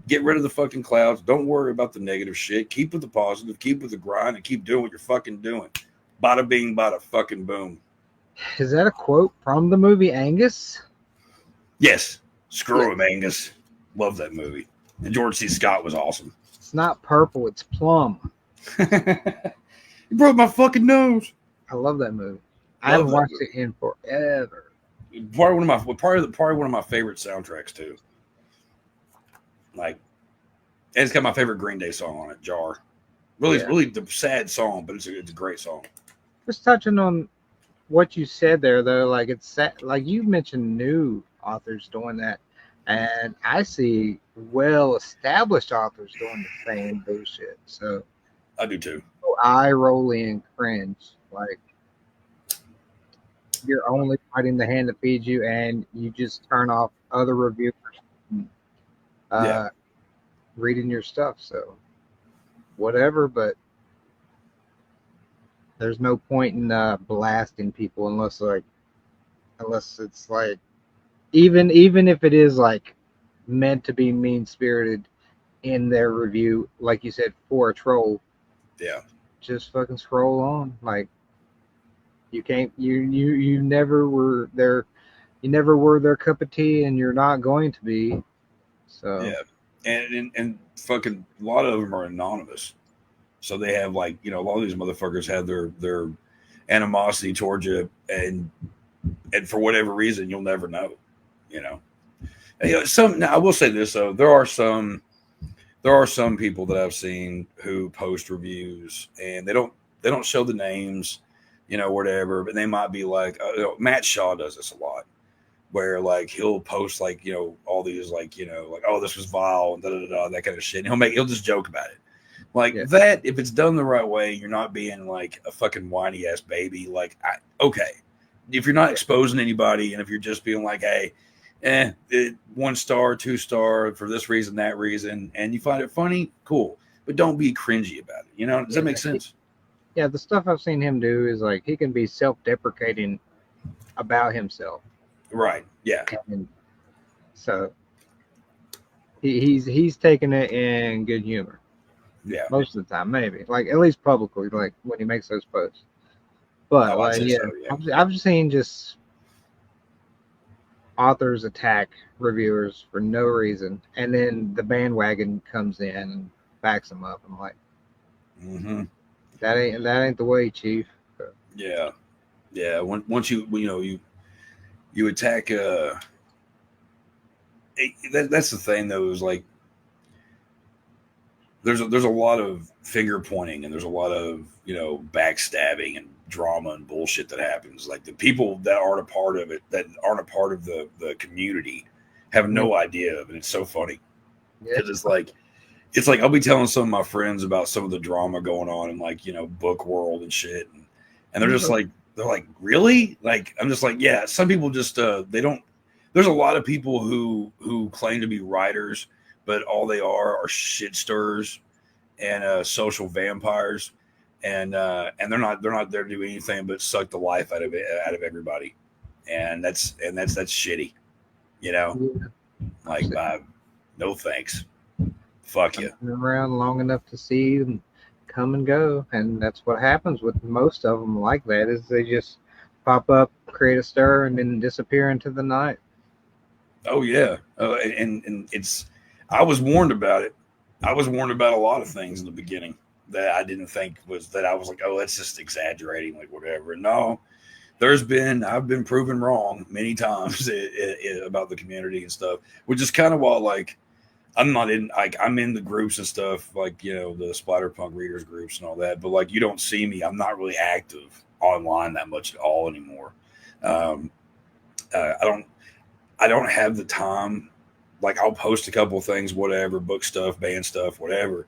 Get rid of the fucking clouds. Don't worry about the negative shit. Keep with the positive. Keep with the grind, and keep doing what you're fucking doing. Bada bing, bada fucking boom. Is that a quote from the movie Angus? Yes. Screw him, Angus. Love that movie. And George C. Scott was awesome. It's not purple, it's plum. You broke my fucking nose. I love that movie. I haven't watched it in forever. Probably one of my favorite soundtracks too. Like, and it's got my favorite Green Day song on it, Jar. Really the sad song, but it's a great song. Just touching on what you said there, though, like it's sad, like you mentioned new authors doing that, and I see well-established authors doing the same bullshit. So I do too. I roll in cringe Like you're only fighting the hand that feeds you, and you just turn off other reviewers Yeah. uh, reading your stuff. So whatever, but there's no point in blasting people unless it's like even if it is like meant to be mean spirited in their review, like you said, for a troll. Yeah. Just fucking scroll on. Like you can't you never were their cup of tea, and you're not going to be. So Yeah. And fucking a lot of them are anonymous. So they have like, a lot of these motherfuckers have their animosity towards you, and for whatever reason you'll never know, you know. And, some now I will say this though, there are some people that I've seen who post reviews and they don't show the names, whatever, but they might be like, Matt Shaw does this a lot, where like he'll post like, all these like, like, oh, this was vile and da da da, that kind of shit. And he'll just joke about it. Like that, if it's done the right way, you're not being like a fucking whiny ass baby. Like, okay, if you're not exposing anybody, and if you're just being like, hey, 1 star, 2 star for this reason, that reason, and you find it funny, cool, but don't be cringy about it. Does that make sense? Yeah, the stuff I've seen him do is like he can be self-deprecating about himself. Right. Yeah. And so he's taking it in good humor. Yeah. Most of the time, maybe like at least publicly, like when he makes those posts. But like, yeah, so, I've just seen just authors attack reviewers for no reason, and then the bandwagon comes in and backs them up. I'm like, that ain't the way, Chief. So, yeah. Once you attack, that's the thing though, is like there's a lot of finger pointing, and there's a lot of backstabbing and drama and bullshit that happens. Like the people that aren't a part of it, that aren't a part of the community, have no idea of it. It's so funny because it's like I'll be telling some of my friends about some of the drama going on in like book world and shit, and they're just like, really? Like I'm just like, yeah. Some people just they don't. There's a lot of people who claim to be writers, but all they are shit stirrers and social vampires, and they're not there to do anything but suck the life out of everybody, and that's shitty, Like, no thanks, fuck you. Around long enough to see them come and go, and that's what happens with most of them. Like that is they just pop up, create a stir, and then disappear into the night. Oh yeah, and it's. I was warned about it. I was warned about a lot of things in the beginning that I didn't think was that I was like, oh, that's just exaggerating, like whatever. No, I've been proven wrong many times about the community and stuff, which is kind of why like I'm in the groups and stuff, like the Splatterpunk readers groups and all that, but like you don't see me. I'm not really active online that much at all anymore. I don't have the time. Like I'll post a couple of things, whatever, book stuff, band stuff, whatever.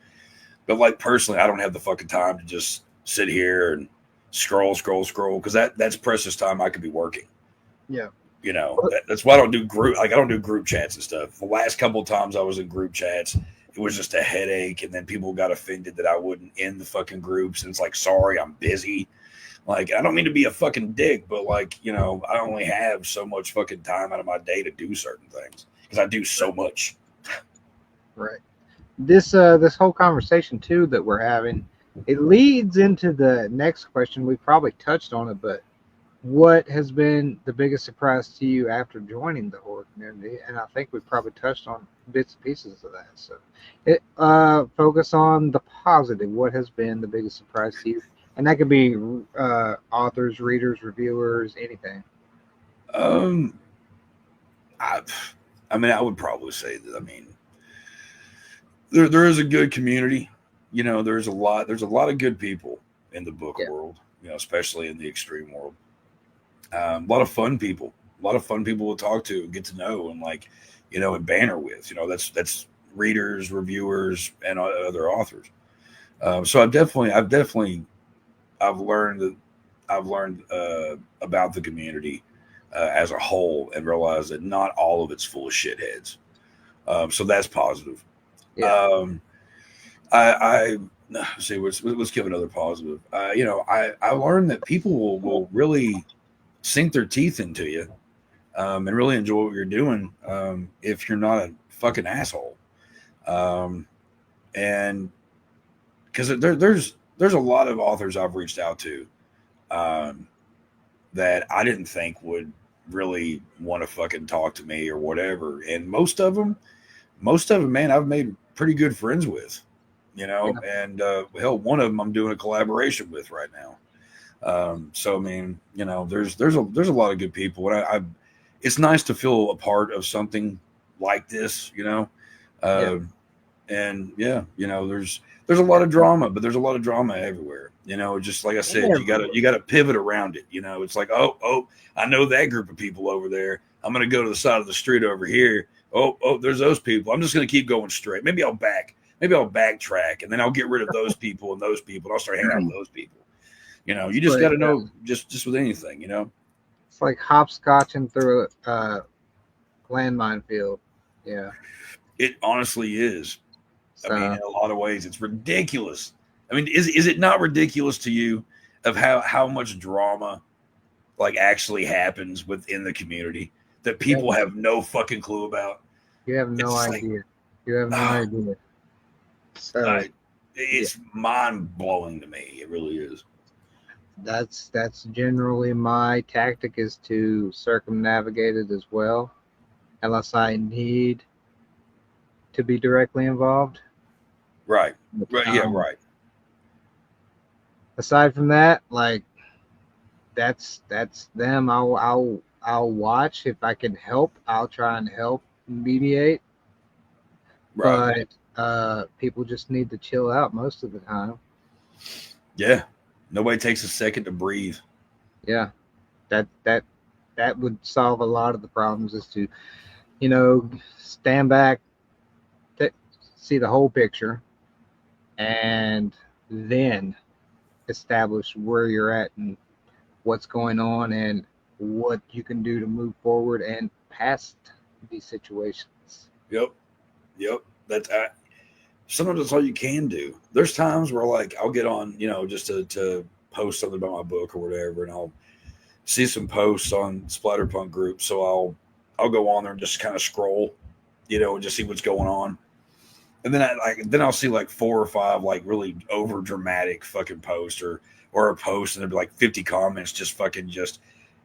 But like personally, I don't have the fucking time to just sit here and scroll, because that's precious time I could be working. Yeah. That's why I don't do I don't do group chats and stuff. The last couple of times I was in group chats, it was just a headache, and then people got offended that I wouldn't end the fucking groups, and it's like, sorry, I'm busy. Like, I don't mean to be a fucking dick, but like, I only have so much fucking time out of my day to do certain things because I do so much. Right. This whole conversation too that we're having, it leads into the next question. We probably touched on it, but what has been the biggest surprise to you after joining the horror community? And I think we probably touched on bits and pieces of that. So, focus on the positive. What has been the biggest surprise to you? And that could be authors, readers, reviewers, anything. I would probably say that. I mean, there is a good community. There's a lot of good people in the book world. Especially in the extreme world. A lot of fun people. A lot of fun people to talk to, and get to know, and like, and banter with. That's readers, reviewers, and other authors. So I've learned that I've learned about the community as a whole, and realized that not all of it's full of shitheads. So that's positive. Yeah. Um, I let's see. Let's give another positive. I learned that people will really sink their teeth into you, and really enjoy what you're doing, if you're not a fucking asshole. Um, and because there's a lot of authors I've reached out to, um, that I didn't think would really want to fucking talk to me or whatever, and most of them, man, I've made pretty good friends with, Yeah. and hell, one of them I'm doing a collaboration with right now. So I mean, there's a lot of good people, and it's nice to feel a part of something like this, Yeah. uh, and yeah, there's a lot of drama, but there's a lot of drama everywhere. Just like I said, you gotta pivot around it. It's like, oh, I know that group of people over there. I'm gonna go to the side of the street over here. Oh, there's those people. I'm just gonna keep going straight. Maybe I'll backtrack, and then I'll get rid of those people and those people, and I'll start hanging out with those people. You just got to know, just with anything, It's like hopscotching through a landmine field. Yeah. It honestly is. So, I mean, in a lot of ways, it's ridiculous. I mean, is it not ridiculous to you of how much drama like actually happens within the community that people have no fucking clue about? you have no It's idea. You have no idea. So it's mind blowing to me. It really is. that's generally my tactic, is to circumnavigate it as well, unless I need to be directly involved. Right. Yeah. Right. Aside from that, like that's them. I'll watch if I can help. I'll try and help mediate. Right. But people just need to chill out most of the time. Yeah. Nobody takes a second to breathe. Yeah, that would solve a lot of the problems. Is to stand back, see the whole picture, and then establish where you're at and what's going on and what you can do to move forward and past these situations. Yep. That's sometimes that's all you can do. There's times where like I'll get on, just to post something about my book or whatever, and I'll see some posts on Splatterpunk group, so I'll go on there and just kind of scroll, and just see what's going on. And then I'll see like 4 or 5 like really over dramatic fucking posts or a post, and there'll be like 50 comments just fucking just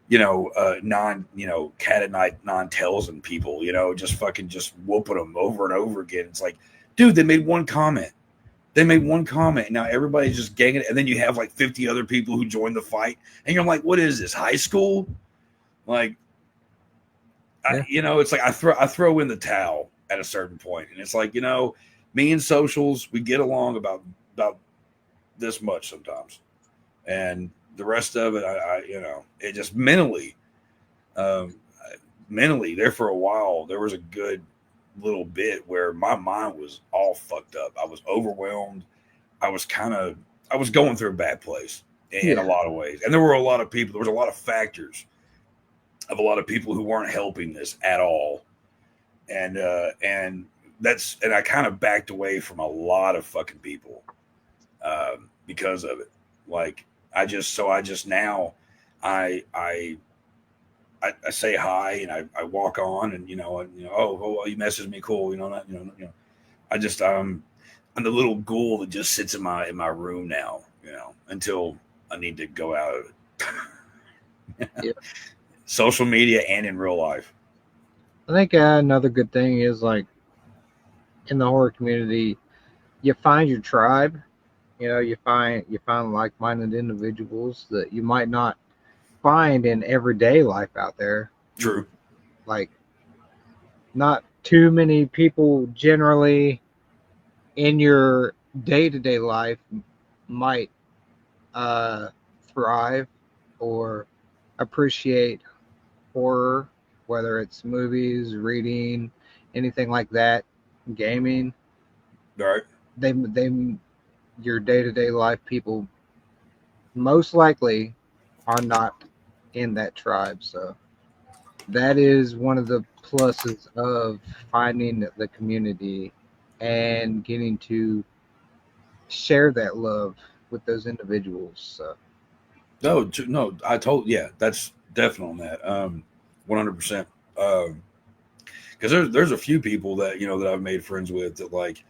cat at night non-tails and people, just fucking just whooping them over and over again. It's like, dude, they made one comment. Now everybody's just ganging it, and then you have like 50 other people who join the fight, and you're like, what is this, high school? Like, it's like I throw in the towel at a certain point, and it's like, me and socials, we get along about this much sometimes, and the rest of it, it just mentally there for a while, there was a good little bit where my mind was all fucked up. I was overwhelmed. I was going through a bad place in a lot of ways. And there were a lot of people, there was a lot of factors of a lot of people who weren't helping this at all. And I kind of backed away from a lot of fucking people because of it. Like, I just now I say hi, and I walk on, and oh, you message me, cool, I'm the little ghoul that just sits in my room now, until I need to go out of it. Yeah. Social media and in real life. I think another good thing is, like, in the horror community, you find your tribe. You find like-minded individuals that you might not find in everyday life out there. True. Like, not too many people generally in your day-to-day life might thrive or appreciate horror, whether it's movies, reading, anything like that, gaming. Right. They your day-to-day life people most likely are not in that tribe. So that is one of the pluses of finding the community and getting to share that love with those individuals. So No, I told, yeah, that's definitely on that. 100%. Because there's a few people that that I've made friends with that, like,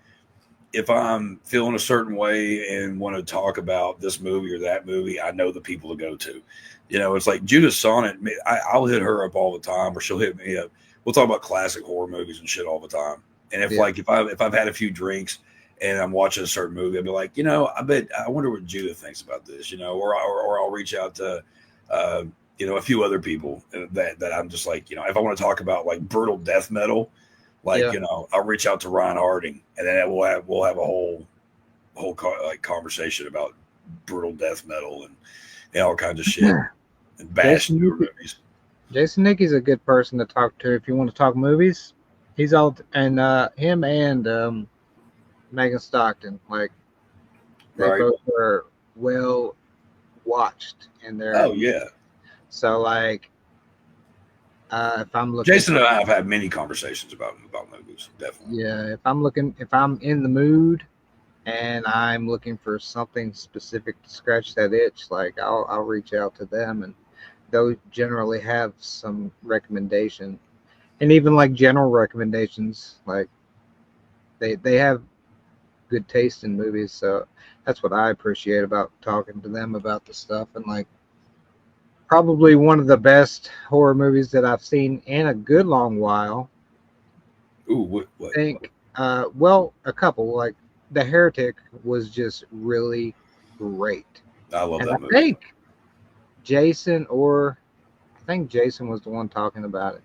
if I'm feeling a certain way and want to talk about this movie or that movie, I know the people to go to. It's like Judith Sonnet. I'll hit her up all the time, or she'll hit me up. We'll talk about classic horror movies and shit all the time. And Yeah. if I've had a few drinks and I'm watching a certain movie, I'll be like, I wonder what Judith thinks about this, or I'll reach out to, a few other people that I'm just like, if I want to talk about like brutal death metal. Like, Yeah. I'll reach out to Ryan Harding, and then we'll have a whole conversation about brutal death metal and all kinds of shit and bash newer movies. Jason Nicky's a good person to talk to if you want to talk movies. He's all and him and Megan Stockton, like they Right. both were well watched in their. Oh yeah. So like, if I'm looking, Jason and I have had many conversations about movies. Definitely. yeah, if I'm in the mood and I'm looking for something specific to scratch that itch, like I'll reach out to them, and they'll generally have some recommendation, and even like general recommendations, like they have good taste in movies. So that's what I appreciate about talking to them about the stuff. And like, probably one of the best horror movies that I've seen in a good long while. Ooh, what? I think, well, a couple. Like The Heretic was just really great. I love And that I movie. think Jason was the one talking about it.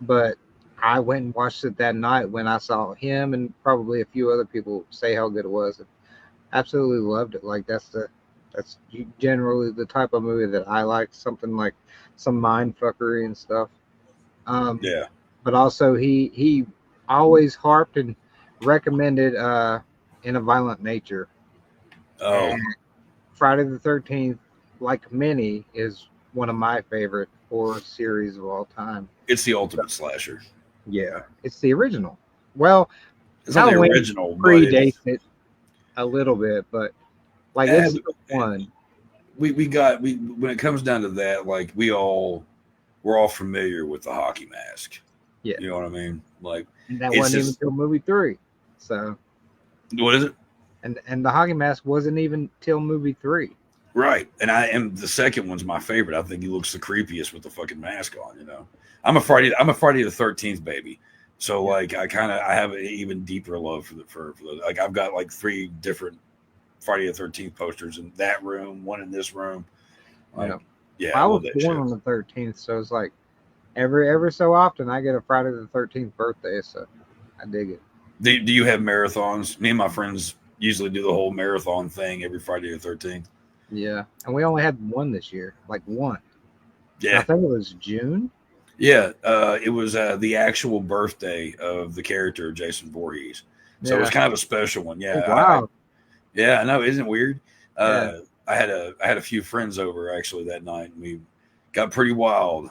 But I went and watched it that night when I saw him and probably a few other people say how good it was. And absolutely loved it. Like that's generally the type of movie that I like. Something like some mind fuckery and stuff. Yeah. But also he always harped and recommended In a Violent Nature. Oh, And Friday the 13th, like many, is one of my favorite horror series of all time. it's the ultimate slasher. Yeah, it's the original. Well, It's not the Halloween original, but predates it a little bit, but like Yeah, it's the one. we when it comes down to that, like we're all familiar with the hockey mask. Yeah. You know what I mean? Like, And that it's wasn't even just- till movie 3. So what is it? and the hockey mask wasn't even till movie 3. Right. And the second one's my favorite. I think he looks the creepiest with the fucking mask on, I'm a Friday the 13th baby. So Yeah. like I have an even deeper love for the, like I've got like 3 different Friday the 13th posters in that room, one in this room. Like, yeah, I was love that born shit. on the 13th, so it's like every so often I get a Friday the 13th birthday, so I dig it. Do you have marathons? Me and my friends usually do the whole marathon thing every Friday the 13th. Yeah, and we only had one this year, like one. I Yeah. think it was June. Yeah. It was the actual birthday of the character Jason Voorhees. So it was kind of a special one. Yeah. Oh, wow. I know. Isn't it weird? Yeah. I had a few friends over actually that night, and we got pretty wild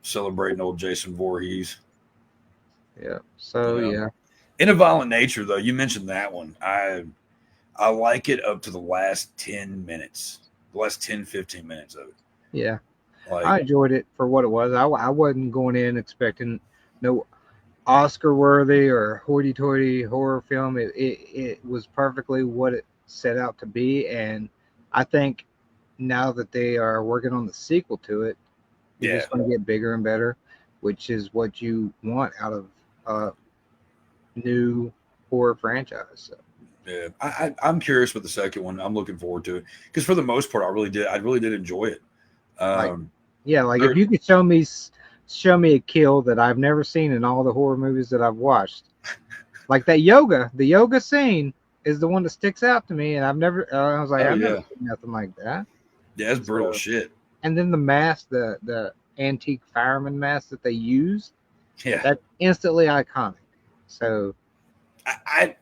celebrating old Jason Voorhees. Yeah. So yeah. In a Violent Nature, though, you mentioned that one. I like it up to the last 10 minutes, the last 10, 15 minutes of it. Yeah. Like, I enjoyed it for what it was. I wasn't going in expecting no Oscar-worthy or hoity-toity horror film. It was perfectly what it set out to be, and I think now that they are working on the sequel to it, it's just going to get bigger and better, which is what you want out of a new horror franchise. So. yeah, I'm curious with the second one. I'm looking forward to it because for the most part, I really did enjoy it. Yeah, like if you could show me a kill that I've never seen in all the horror movies that I've watched, like the yoga scene is the one that sticks out to me, and I've never seen nothing like that. Yeah, it's brutal shit. And then the mask, the antique fireman mask that they use, that's instantly iconic. So I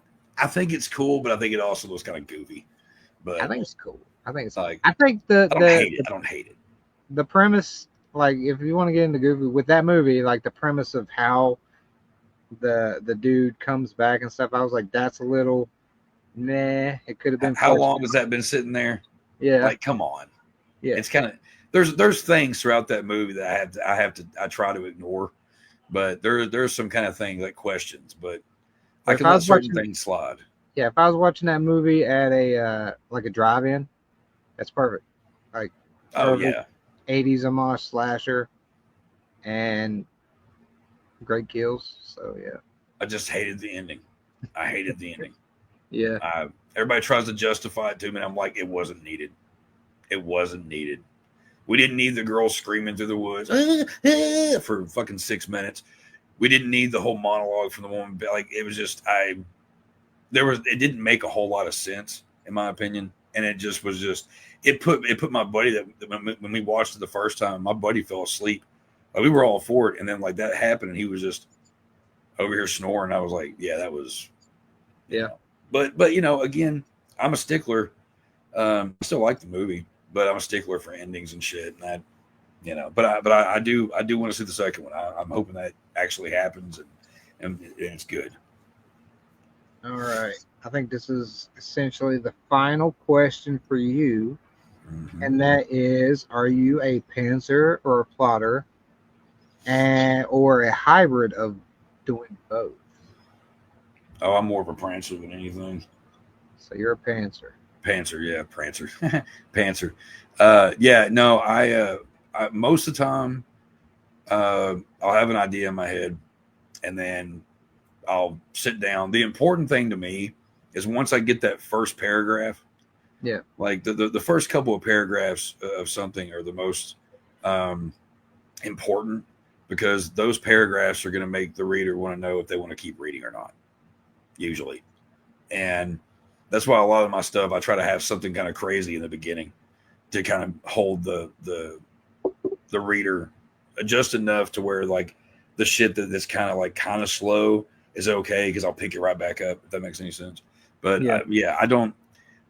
think it's cool, but I think it also looks kind of goofy. But I think it's cool. I think it's. Like I think I don't hate it. I don't hate it. the premise, like if you want to get into Goofy with that movie, like the premise of how the dude comes back and stuff, I was like, that's a little nah. It could have been How fleshed long out. has that been sitting there? Yeah, Like, come on. yeah. It's kind of there's things throughout that movie that I try to ignore, but there's some kind of thing like questions, but But I if can I let was certain watching, things slide. yeah, if I was watching that movie at a like a drive-in, that's perfect. Like Oh perfect yeah, 80s homage slasher and great kills. So yeah, I just hated the ending. I hated the ending. yeah. Everybody tries to justify it to me, and I'm like, it wasn't needed. It wasn't needed. We didn't need the girl screaming through the woods for fucking 6 minutes. We didn't need the whole monologue from the woman. Like it was just it didn't make a whole lot of sense in my opinion, and it just was just it put my buddy that when we watched it the first time, my buddy fell asleep. Like, we were all for it, and then like that happened, and he was just over here snoring. I was like, yeah, that was Yeah. But again, I'm a stickler. I still like the movie, but I'm a stickler for endings and shit. And I do want to see the second one. I'm hoping that actually happens and it's good. All right. I think this is essentially the final question for you, Mm-hmm. and that is: are you a pantser or a plotter, and or a hybrid of doing both? Oh, I'm more of a prancer than anything. So you're a pantser. Prancer, yeah, prancer, pantser. Yeah, no, I most of the time, I'll have an idea in my head, and then I'll sit down. The important thing to me is once I get that first paragraph, Yeah. like the first couple of paragraphs of something are the most um, important because those paragraphs are going to make the reader want to know if they want to keep reading or not, usually. And that's why a lot of my stuff, I try to have something kind of crazy in the beginning to kind of hold the reader just enough to where like the shit that's kind of slow is okay because I'll pick it right back up if that makes any sense. But Yeah. I don't.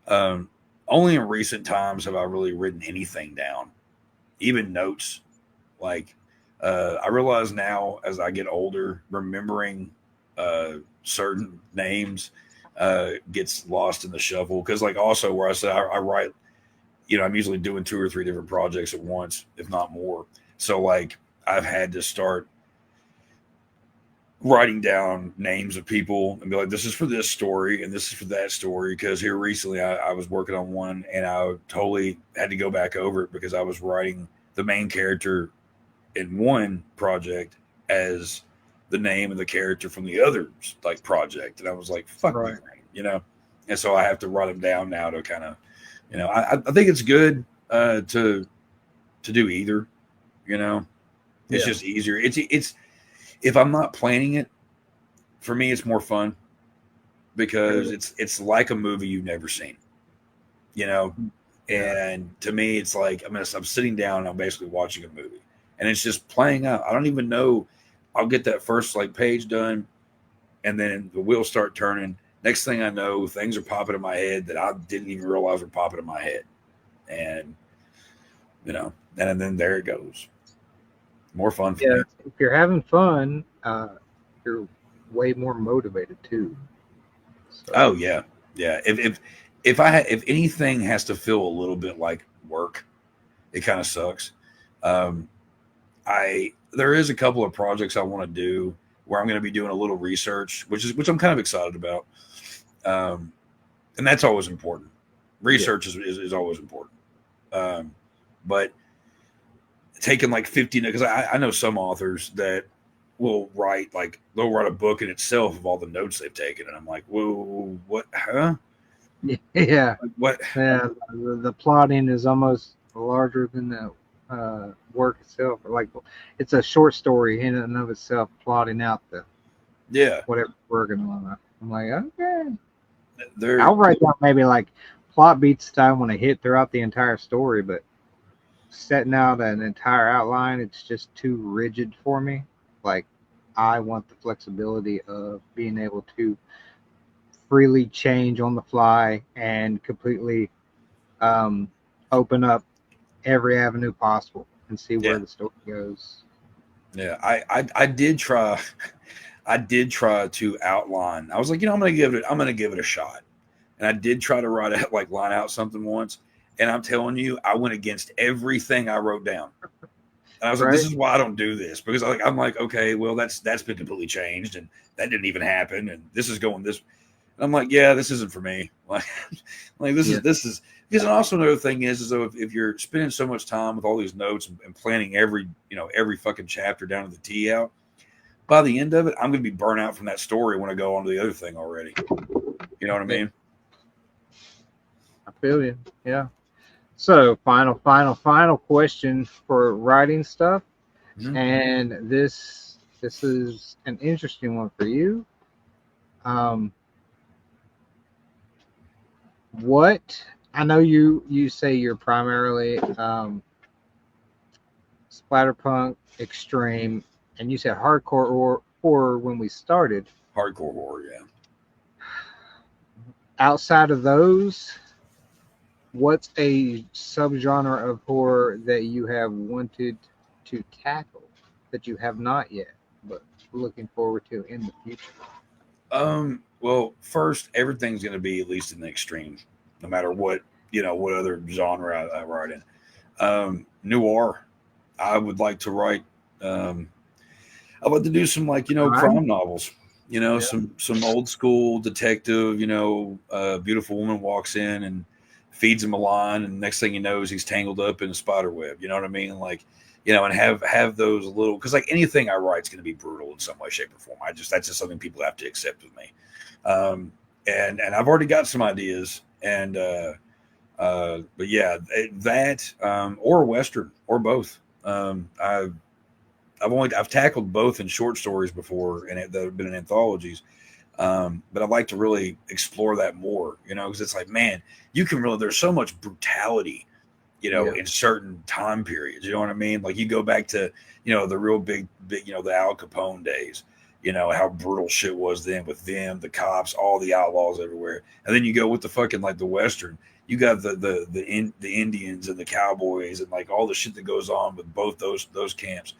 Um, Only in recent times have I really written anything down, even notes. Like I realize now as I get older, remembering certain names gets lost in the shuffle because like also where I say I write, I'm usually doing 2 or 3 different projects at once, if not more. So like I've had to start writing down names of people and be like, this is for this story and this is for that story. Because here recently I was working on one and I totally had to go back over it because I was writing the main character in one project as the name of the character from the other like project. And I was like, fuck me, Right. And so I have to write them down now to kind of, I think it's good to do either, it's Yeah. just easier. It's if I'm not planning it, for me, it's more fun because it's like a movie you've never seen, Yeah. And to me, it's like I'm sitting down and I'm basically watching a movie, and it's just playing out. I don't even know. I'll get that first like page done, and then the wheels start turning. Next thing I know, things are popping in my head that I didn't even realize were popping in my head, and and then there it goes. More fun for Yeah. me. If you're having fun, you're way more motivated too. So Oh yeah, yeah. If anything has to feel a little bit like work, it kind of sucks. Um, I There is a couple of projects I want to do where I'm going to be doing a little research, which I'm kind of excited about, and that's always important. Research is always important, but taking like 50 because I know some authors that will write like they'll write a book in itself of all the notes they've taken, and I'm like, whoa, what? Huh? yeah. Like, what? Yeah, the plotting is almost larger than the work itself. Like it's a short story in and of itself, plotting out the Yeah, whatever we're working on. I'm like, okay, they're I'll write down maybe like plot beats that I want to hit throughout the entire story, but setting out an entire outline, it's just too rigid for me. Like I want the flexibility of being able to freely change on the fly and completely open up every avenue possible and see where Yeah. the story goes. Yeah. I did try. I did try to outline. I was like, I'm gonna give it a shot. And I did try to write out, like, line out something once. And I'm telling you, I went against everything I wrote down. And I was like, this Right? is why I don't do this, because I'm like, okay, well, that's been completely changed, and that didn't even happen, and this is going this. And I'm like, yeah, this isn't for me. Like Yeah. this is because. And also another thing is though, if you're spending so much time with all these notes and planning every fucking chapter down to the T out, by the end of it, I'm going to be burnt out from that story when I go on to the other thing already. You know what I Yeah. mean? I feel you. Yeah. So, final question for writing stuff, Mhm. and this is an interesting one for you. Um, what I know you say you're primarily splatterpunk, extreme, and you said hardcore or horror when we started. Hardcore horror, yeah. Outside of those, what's a subgenre of horror that you have wanted to tackle that you have not yet, but looking forward to in the future? Well, first, everything's going to be at least in the extreme, no matter what other genre I write in. Noir. I would like to write. Um, I'd like to do some, like, Crime? crime novels. Yeah. Some old school detective. A beautiful woman walks in and feeds him a line, and next thing you know is he's tangled up in a spider web. You know what I mean? Like, and have those little, because like anything I write is going to be brutal in some way, shape, or form. That's just something people have to accept with me. Um, and I've already got some ideas, and but yeah, that or Western or both. I've tackled both in short stories before, and that have been in anthologies. But I'd like to really explore that more, because it's like, man, there's so much brutality, Yeah. in certain time periods. You know what I mean? Like, you go back to, the real big, the Al Capone days, how brutal shit was then with them, the cops, all the outlaws everywhere. And then you go with the fucking, like, the Western, you got the Indians and the cowboys and, like, all the shit that goes on with both those camps.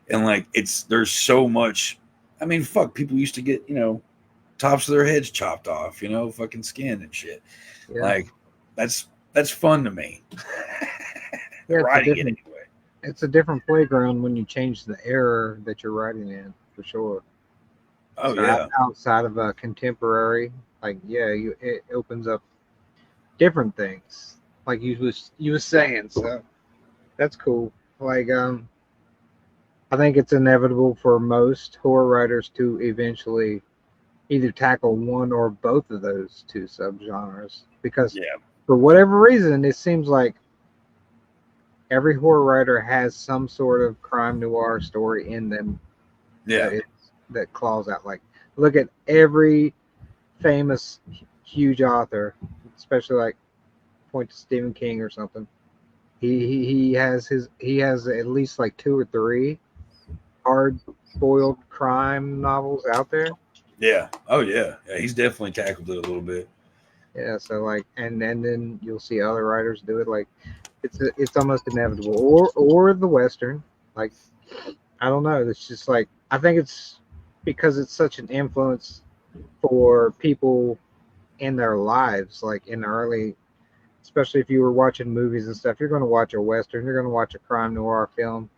And, like, there's so much. I mean, fuck, people used to get, tops of their heads chopped off, fucking skin and shit. Yeah. Like, that's fun to me. Yeah, Writing it anyway. it's a different playground when you change the era that you're writing in, for sure. Oh So yeah, outside of a contemporary, like, yeah, it opens up different things, like you was saying. So that's cool. Like, I think it's inevitable for most horror writers to eventually either tackle one or both of those two subgenres, because yeah, for whatever reason it seems like every horror writer has some sort of crime noir story in them yeah, that claws out. Like, look at every famous huge author, especially like point to Stephen King or something. He has at least like two or three hard boiled crime novels out there. yeah. Oh yeah, yeah. He's definitely tackled it a little bit. Yeah, so like, and then you'll see other writers do it. Like, it's almost inevitable, or the western. Like, I don't know. It's just like, I think it's because it's such an influence for people in their lives, like in the early, especially if you were watching movies and stuff. You're going to watch a western. You're going to watch a crime noir film,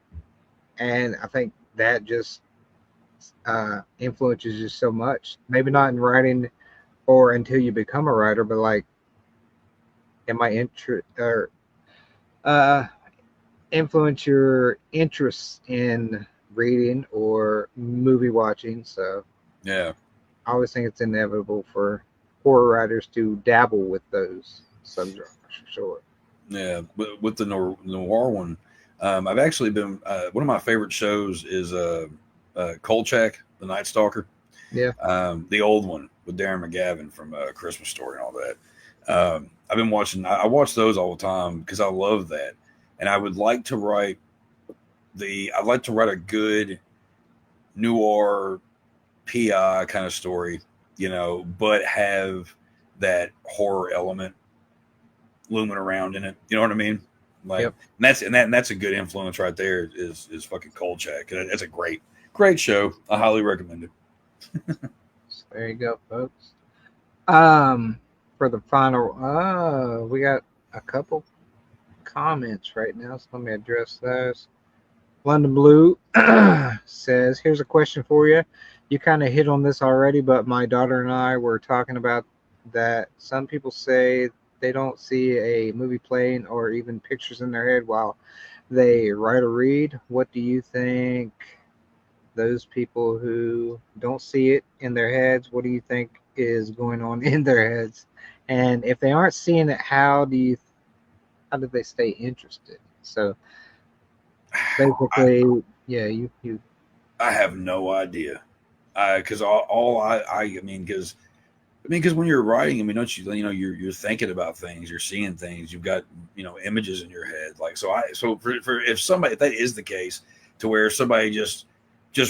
and I think that just influences you so much. Maybe not in writing or until you become a writer, but like it might uh, influence your interests in reading or movie watching. So Yeah, I always think it's inevitable for horror writers to dabble with those subgenres for sure. yeah. With the noir one, I've actually been one of my favorite shows is Kolchak, the Night Stalker, Yeah, the old one with Darren McGavin from Christmas Story and all that. I've been watching. I watch those all the time because I love that, and I would like to write I'd like to write a good noir PI kind of story, but have that horror element, looming around in it. You know what I mean? Like, Yep. and that's a good influence right there. Is fucking Kolchak. That's a great show. I highly recommend it. So there you go, folks. For the final, we got a couple comments right now, so let me address those. London Blue says, "Here's a question for you. You kind of hit on this already, but my daughter and I were talking about that. Some people say they don't see a movie playing or even pictures in their head while they write or read. What do you think? Those people who don't see it in their heads, what do you think is going on in their heads? And if they aren't seeing it, how do they stay interested?" So basically, yeah, you I have no idea. Because I mean, because when you're writing, I mean, don't you know, you're thinking about things, you're seeing things, you've got, you know, images in your head. Like, so for if that is the case, to where somebody just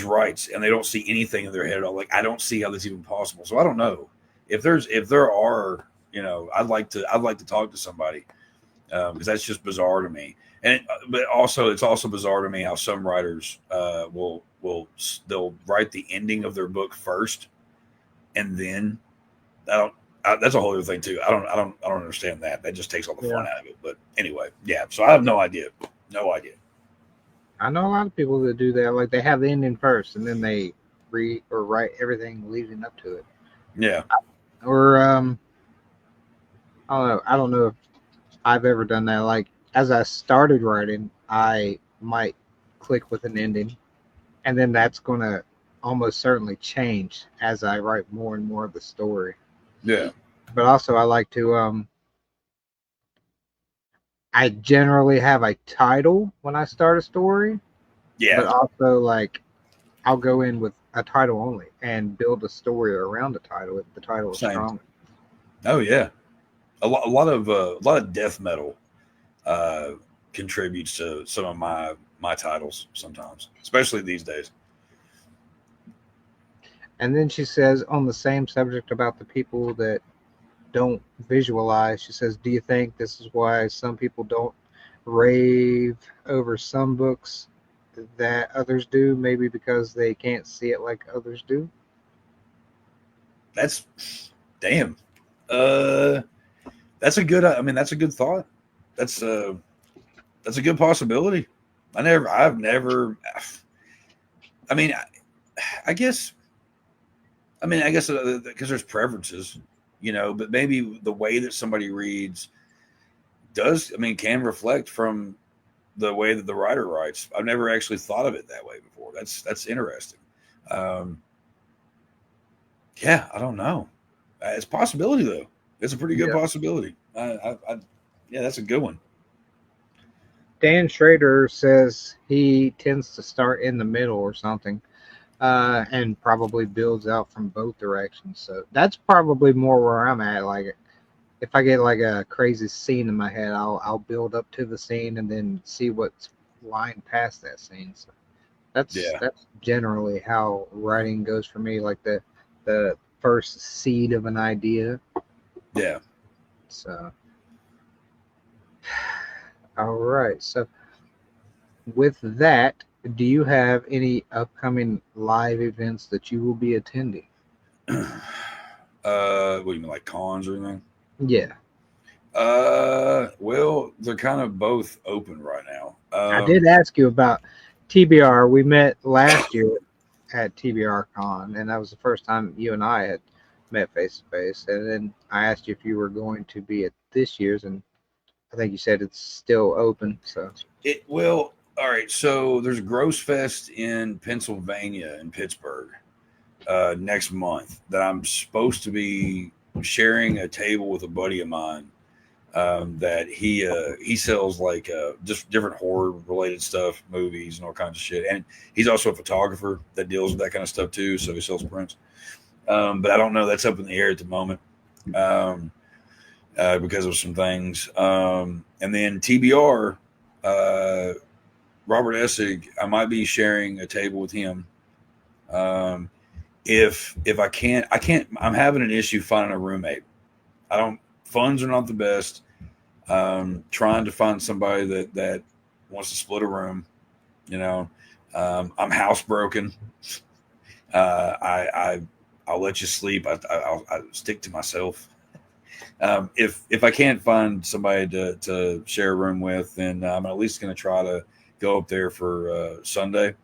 writes and they don't see anything in their head at all, like, I don't see how that's even possible. So I don't know if there are, you know, I'd like to talk to somebody, because that's just bizarre to me. And but also it's also bizarre to me how some writers they'll write the ending of their book first, and then that's a whole other thing too. I don't understand that. That just takes all the fun out of it. But anyway, yeah. So I have no idea. No idea. I know a lot of people that do that. Like, they have the ending first, and then they read or write everything leading up to it. Yeah. Or I don't know. I don't know if I've ever done that. Like, as I started writing, I might click with an ending, and then that's gonna almost certainly change as I write more and more of the story. Yeah. But also, I like to I generally have a title when I start a story. Yeah. But also, like, I'll go in with a title only and build a story around the title if the title is strong. Oh yeah, a lot of death metal contributes to some of my titles sometimes, especially these days. And then she says, on the same subject about the people that don't visualize, she says, "Do you think this is why some people don't rave over some books that others do? Maybe because they can't see it like others do?" That's damn. That's a good. I mean, that's a good thought. That's a good possibility. I've never. I mean, I guess. I mean, I guess because there's preferences, you know, but maybe the way that somebody reads can reflect from the way that the writer writes. I've never actually thought of it that way before. That's interesting. Yeah, I don't know. It's a possibility though. It's a pretty good possibility. Yeah, that's a good one. Dan Schrader says he tends to start in the middle or something, and probably builds out from both directions. So that's probably more where I'm at. Like, if I get like a crazy scene in my head, I'll build up to the scene and then see what's lying past that scene. So that's generally how writing goes for me. Like the first seed of an idea. Yeah. So, all right. So, with that, do you have any upcoming live events that you will be attending? What do you mean, like cons or anything? Yeah. Well, they're kind of both open right now. I did ask you about TBR. We met last year at TBR Con, and that was the first time you and I had met face to face. And then I asked you if you were going to be at this year's, and I think you said it's still open. So it will. All right. So there's Gross Fest in Pennsylvania, in Pittsburgh, next month that I'm supposed to be sharing a table with a buddy of mine. That he sells like just different horror related stuff, movies and all kinds of shit. And he's also a photographer that deals with that kind of stuff too. So he sells prints. But I don't know. That's up in the air at the moment because of some things. And then TBR, Robert Essig, I might be sharing a table with him. If I can't, I'm having an issue finding a roommate. Funds are not the best. Trying to find somebody that wants to split a room. You know, I'm housebroken. I'll let you sleep. I'll stick to myself. If I can't find somebody to share a room with, then I'm at least going to try to go up there for Sunday,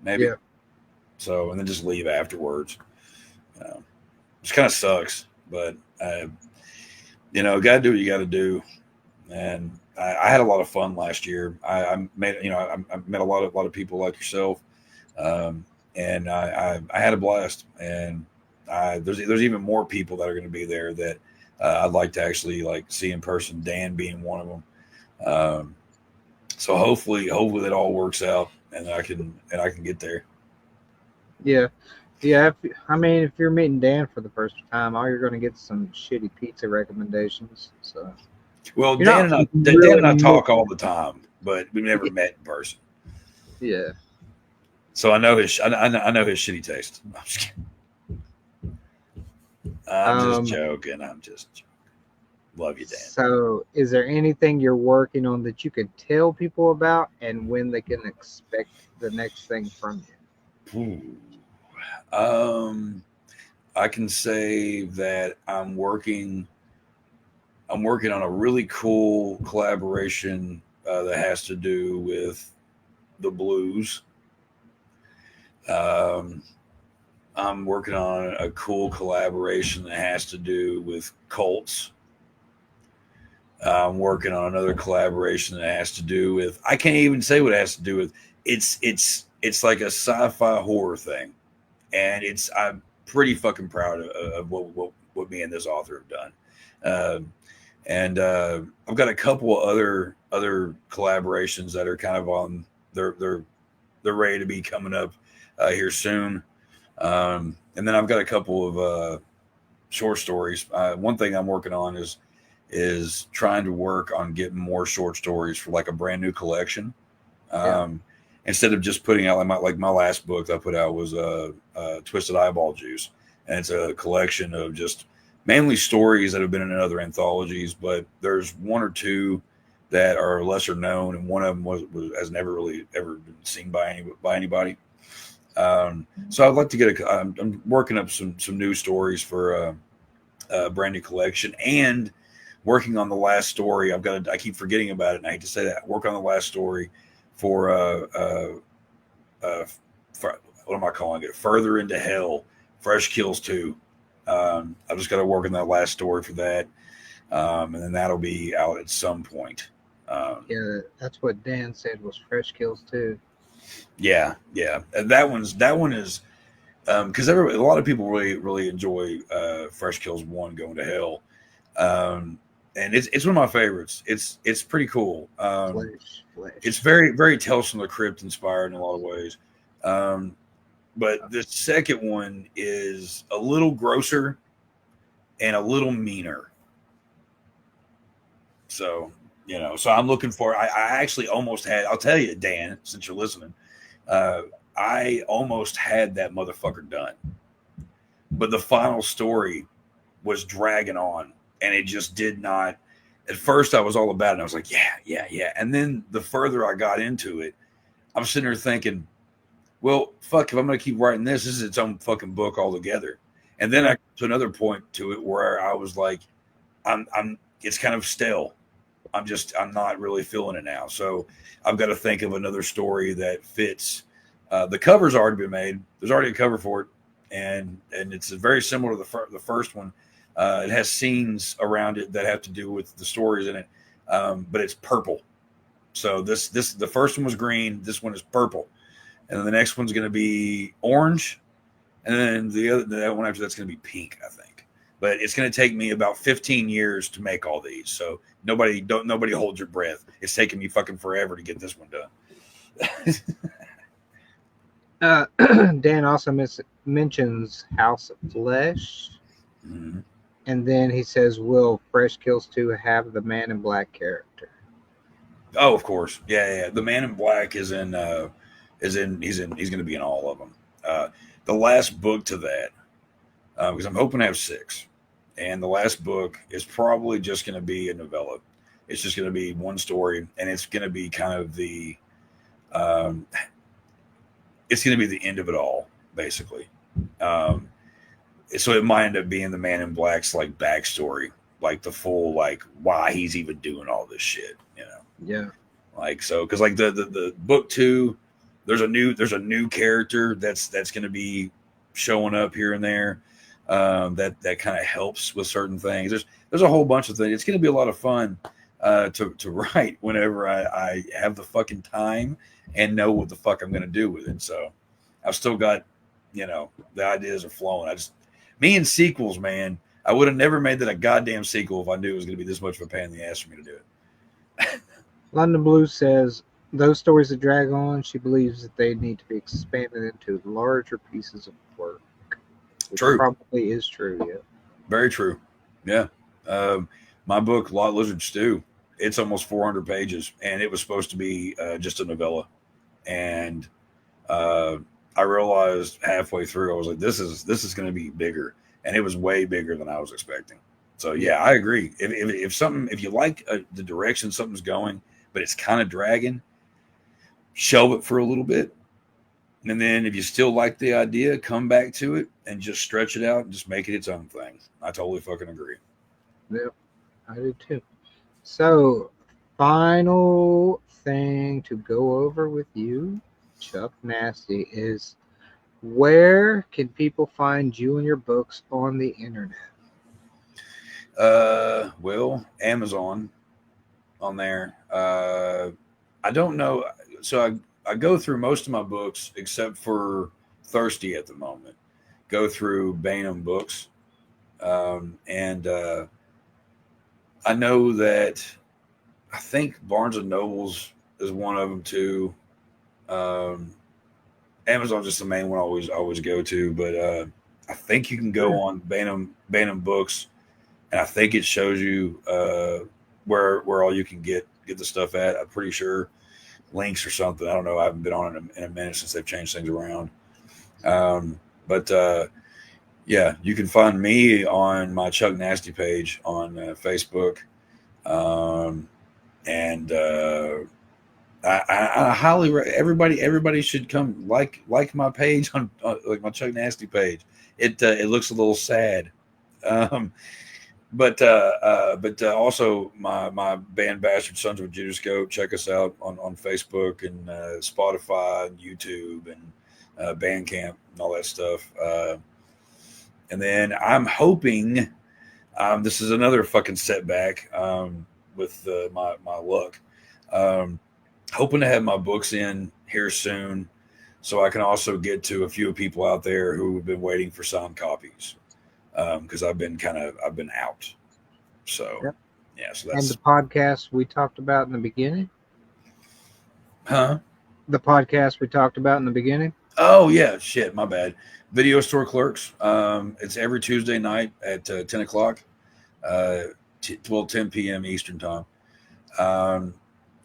maybe. Yeah. So and then just leave afterwards. Which kind of sucks, but got to do what you got to do. And I had a lot of fun last year. I made I met a lot of people like yourself, and I had a blast. And there's even more people that are going to be there that I'd like to actually like see in person. Dan being one of them. So hopefully that all works out, and I can get there. Yeah. Yeah, if you're meeting Dan for the first time, all you're going to get is some shitty pizza recommendations. So Well, you're Dan not and I really talk all the time, but we've never met in person. Yeah. So I know his shitty taste. I'm just kidding. I'm just joking. Love you, Dan. So, is there anything you're working on that you could tell people about, and when they can expect the next thing from you? Ooh. I can say that I'm working on a really cool collaboration that has to do with the blues. I'm working on a cool collaboration that has to do with cults. I'm working on another collaboration that has to do with, I can't even say what it has to do with. It's like a sci-fi horror thing, and I'm pretty fucking proud of what me and this author have done. And I've got a couple of other collaborations that are kind of on they're ready to be coming up here soon. And then I've got a couple of short stories. One thing I'm working on is trying to work on getting more short stories for like a brand new collection. Instead of just putting out like my last book that I put out was Twisted Eyeball Juice, and it's a collection of just mainly stories that have been in other anthologies, but there's one or two that are lesser known, and one of them has never really ever been seen by anybody. So I'd like to get I'm working up some new stories for a brand new collection, and working on the last story. I keep forgetting about it, and I hate to say that. Work on the last story for what am I calling it? Further Into Hell, Fresh Kills 2. I just got to work on that last story for that, and then that'll be out at some point. Yeah, that's what Dan said was Fresh Kills 2. Yeah. And that one is because a lot of people really enjoy Fresh Kills 1, Going to Hell. And it's one of my favorites. It's pretty cool. Flesh. It's very, very Tales from the Crypt inspired in a lot of ways. But the second one is a little grosser and a little meaner. So, so I'm looking for, I actually almost had, I'll tell you, Dan, since you're listening, I almost had that motherfucker done. But the final story was dragging on, and it just did not. At first, I was all about it. And I was like, yeah. And then the further I got into it, I'm sitting there thinking, well, fuck, if I'm going to keep writing this is its own fucking book altogether. And then I got to another point to it where I was like, it's kind of stale. I'm not really feeling it now. So I've got to think of another story that fits. The cover's already been made. There's already a cover for it. And it's very similar to the first one. It has scenes around it that have to do with the stories in it, but it's purple. So the first one was green. This one is purple, and then the next one's going to be orange, and then the one after that's going to be pink, I think. But it's going to take me about 15 years to make all these. So nobody hold your breath. It's taking me fucking forever to get this one done. Dan also mentions House of Flesh. Mm-hmm. And then he says, will Fresh Kills 2 have the Man in Black character? Oh, of course. Yeah. The Man in Black he's going to be in all of them. The last book to that, because I'm hoping to have 6. And the last book is probably just going to be a novella. It's just going to be one story, and it's going to be kind of um, it's going to be the end of it all, basically. Um, so it might end up being the Man in Black's like backstory, like the full like why he's even doing all this shit, you know? Yeah. Like so, because like the book 2, there's a new character that's going to be showing up here and there. That kind of helps with certain things. There's a whole bunch of things. It's going to be a lot of fun to write whenever I have the fucking time and know what the fuck I'm going to do with it. So I've still got, the ideas are flowing. Me and sequels, man. I would have never made that a goddamn sequel if I knew it was going to be this much of a pain in the ass for me to do it. London Blue says those stories that drag on, she believes that they need to be expanded into larger pieces of work. Which True. Probably is true, yeah. Very true. Yeah. My book, Lot Lizard Stew, it's almost 400 pages, and it was supposed to be just a novella. And I realized halfway through, I was like, this is going to be bigger. And it was way bigger than I was expecting. So, yeah, I agree. If you like the direction something's going, but it's kind of dragging, shelve it for a little bit. And then if you still like the idea, come back to it and just stretch it out and just make it its own thing. I totally fucking agree. Yeah, I do too. So, final thing to go over with you, Chuck Nasty, is where can people find you and your books on the internet? Well, Amazon on there. I don't know. So I go through most of my books except for Thirsty at the moment. Go through Bainham Books. And I know that I think Barnes and Nobles is one of them too. Amazon's just the main one I always go to, but I think you can go on Bainham Books, and I think it shows you where all you can get the stuff at. I'm pretty sure links or something. I don't know. I haven't been on it in a minute since they've changed things around. But yeah, you can find me on my Chuck Nasty page on Facebook. And I highly everybody should come like my page on like my Chuck Nasty page. It looks a little sad. But also my band Bastard Sons of a Judas Goat. Check us out on Facebook and Spotify and YouTube and Bandcamp and all that stuff. And then I'm hoping this is another fucking setback with my luck. Hoping to have my books in here soon, so I can also get to a few people out there who have been waiting for signed copies. Because I've been out. So yep. Yeah, so that's and the podcast we talked about in the beginning. Huh? The podcast we talked about in the beginning. Oh yeah, shit, my bad. Video Store Clerks. It's every Tuesday night at 10 o'clock, 10 p.m. Eastern time.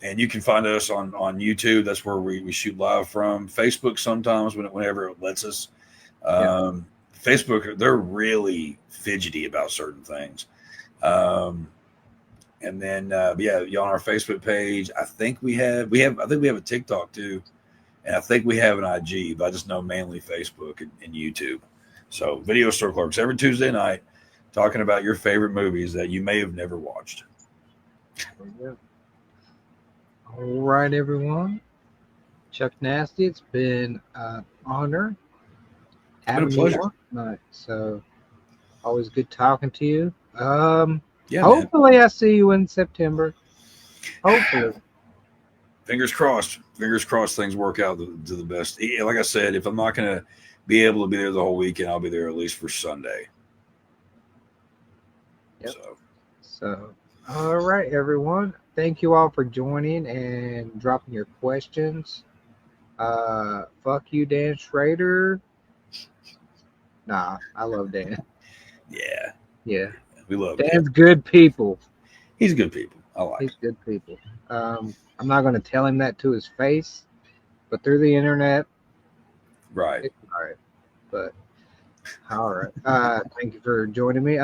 And you can find us on YouTube. That's where we shoot live from. Facebook sometimes whenever it lets us. Facebook, they're really fidgety about certain things. And then on our Facebook page, I think we have a TikTok too. And I think we have an IG, but I just know mainly Facebook and YouTube. So Video Store Clerks every Tuesday night, talking about your favorite movies that you may have never watched. All right, everyone. Chuck Nasty, it's been an honor. It's been a pleasure. Tonight, so always good talking to you. Yeah, hopefully man. I see you in September. Hopefully. Fingers crossed. Fingers crossed things work out to the best. Like I said, if I'm not going to be able to be there the whole weekend, I'll be there at least for Sunday. Yep. So, all right, everyone. Thank you all for joining and dropping your questions. Fuck you, Dan Schrader. Nah, I love Dan. Yeah. We love Dan's good people. He's good people. I like He's good people. I'm not going to tell him that to his face, but through the internet. Right. All right. But all right. Thank you for joining me.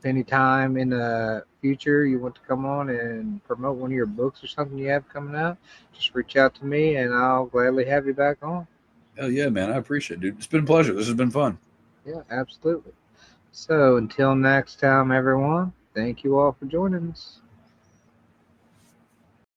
anytime in the future you want to come on and promote one of your books or something you have coming out, just reach out to me and I'll gladly have you back on. Hell yeah, man. I appreciate it, dude. It's been a pleasure. This has been fun. Yeah, absolutely. So until next time, everyone, thank you all for joining us.